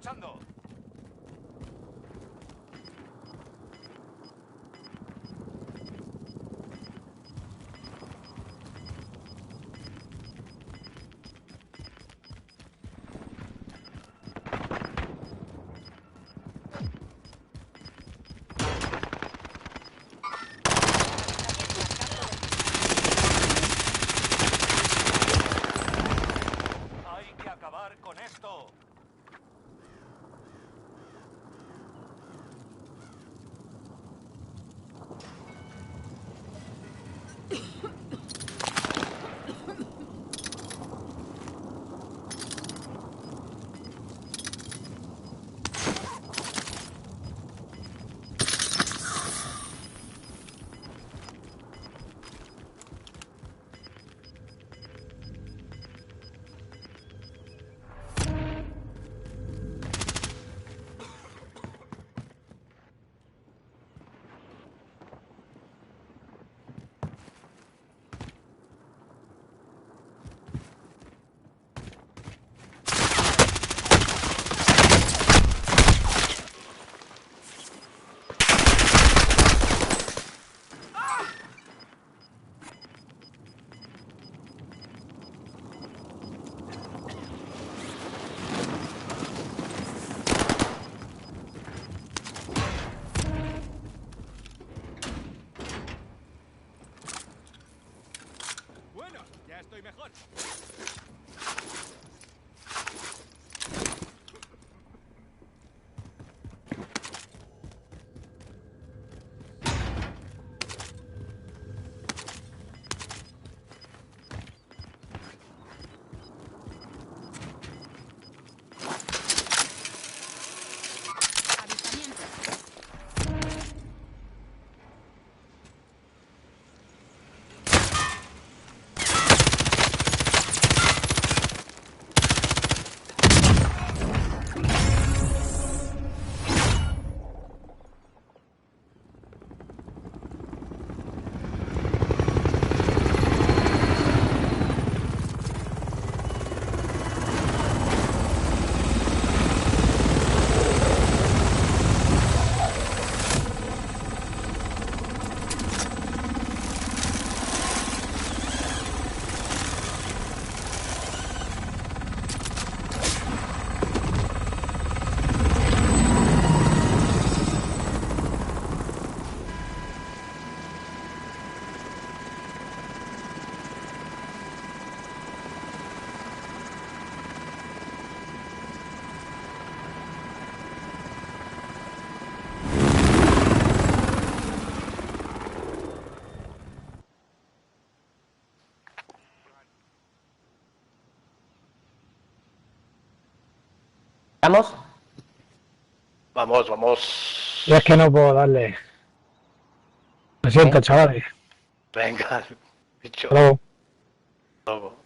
[SPEAKER 1] luchando. Hay que acabar con esto.
[SPEAKER 2] Bueno, ya estoy mejor.
[SPEAKER 10] ¿Vamos?
[SPEAKER 16] Vamos, vamos.
[SPEAKER 17] Y es que no puedo darle. Lo siento, chavales.
[SPEAKER 16] Venga, bicho.
[SPEAKER 17] Hasta luego.
[SPEAKER 16] Luego.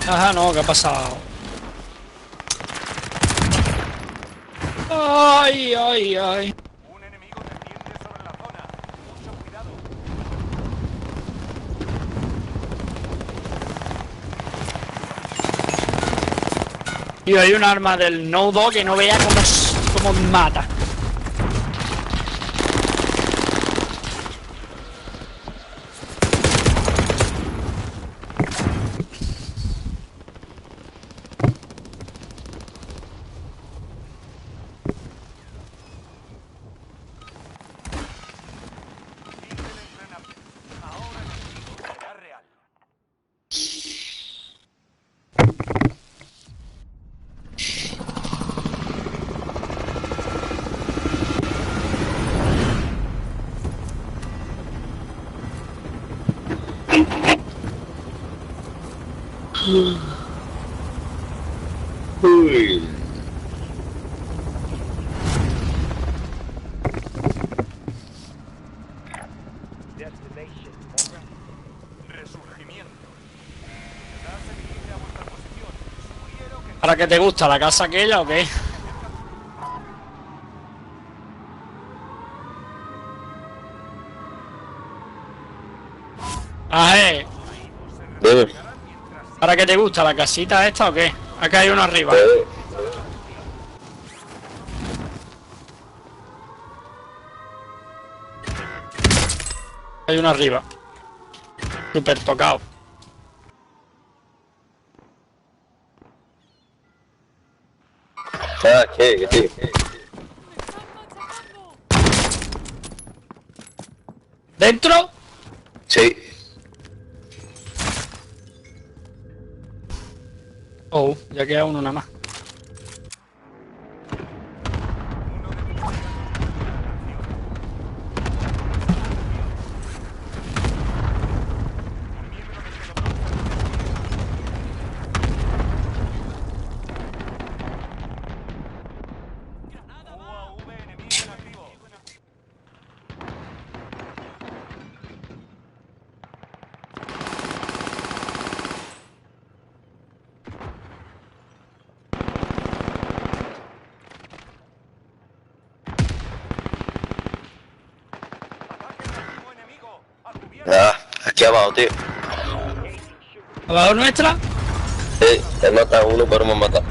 [SPEAKER 18] Ajá, no, ¿qué ha pasado? Ay, ay, ay.
[SPEAKER 1] Un enemigo desciende sobre la zona. Mucho cuidado.
[SPEAKER 18] Tío, hay un arma del No-Do que no vea cómo mata.
[SPEAKER 11] Uy.
[SPEAKER 1] Resurgimiento. Darse dirige a vuestra posición. Sugiero que
[SPEAKER 18] ¿Para qué te gusta la casa aquella o qué? Ajé.
[SPEAKER 11] Dime.
[SPEAKER 18] ¿Para qué te gusta la casita esta o qué? Acá hay uno arriba. Hay uno arriba. Súper tocado.
[SPEAKER 11] Ah, ¿qué?
[SPEAKER 18] ¿Dentro?
[SPEAKER 11] Sí.
[SPEAKER 18] Oh, ya queda uno nada más.
[SPEAKER 11] Ah, aquí abajo, tío.
[SPEAKER 18] ¿Abajo nuestra?
[SPEAKER 11] Sí, he matado a uno, pero me han matado.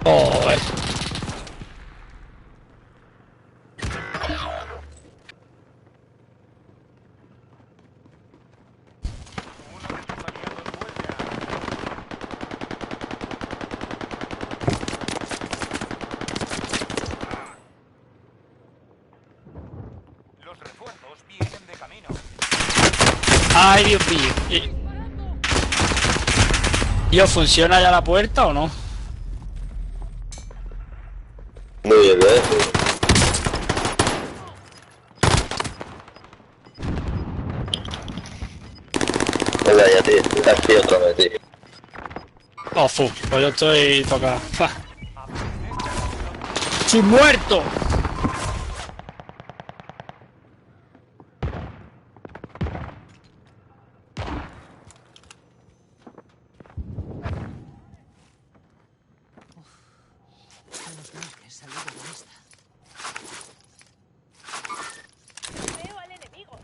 [SPEAKER 18] Oh,
[SPEAKER 1] los refuerzos vienen de camino.
[SPEAKER 18] Ay, Dios mío. Tío, ¿funciona ya la puerta o no?
[SPEAKER 11] Muy bien, ¿eh? Venga ya, tío. Está aquí otra vez, tío.
[SPEAKER 18] Oh, pues yo estoy tocado. ¡Estoy muerto!
[SPEAKER 3] Menos mal que he salido de esta.
[SPEAKER 12] Veo al enemigo.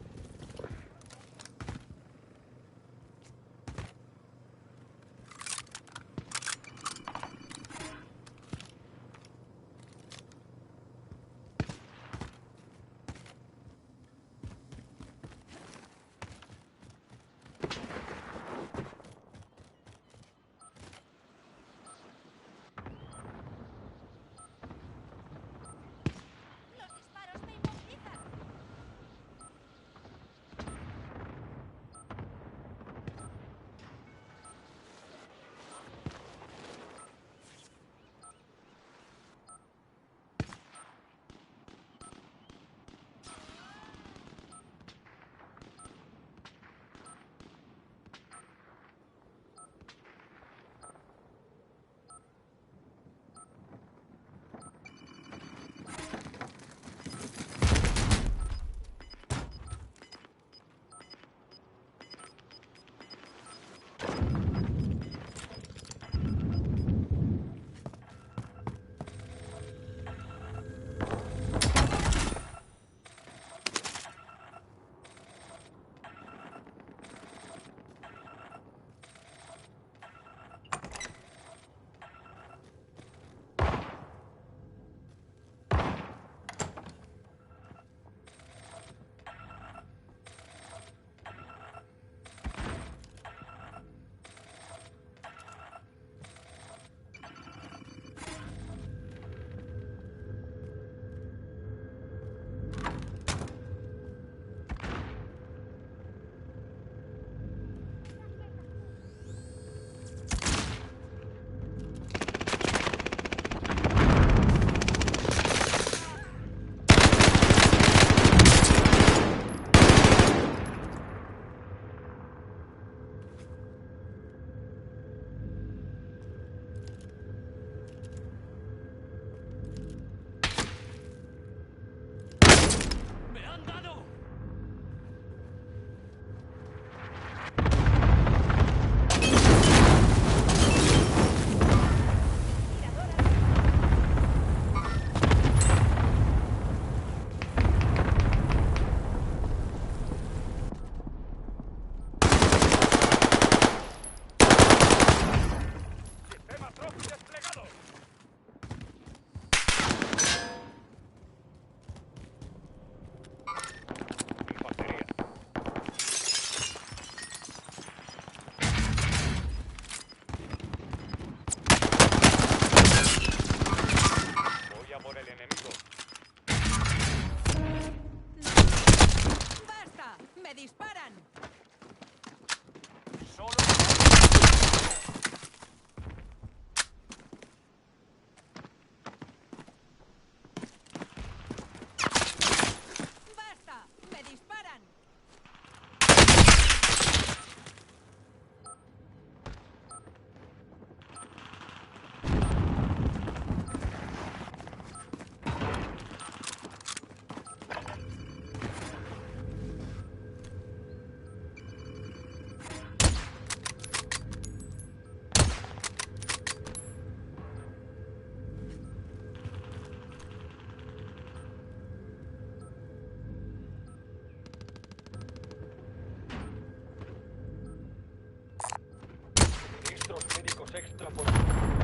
[SPEAKER 4] extra por...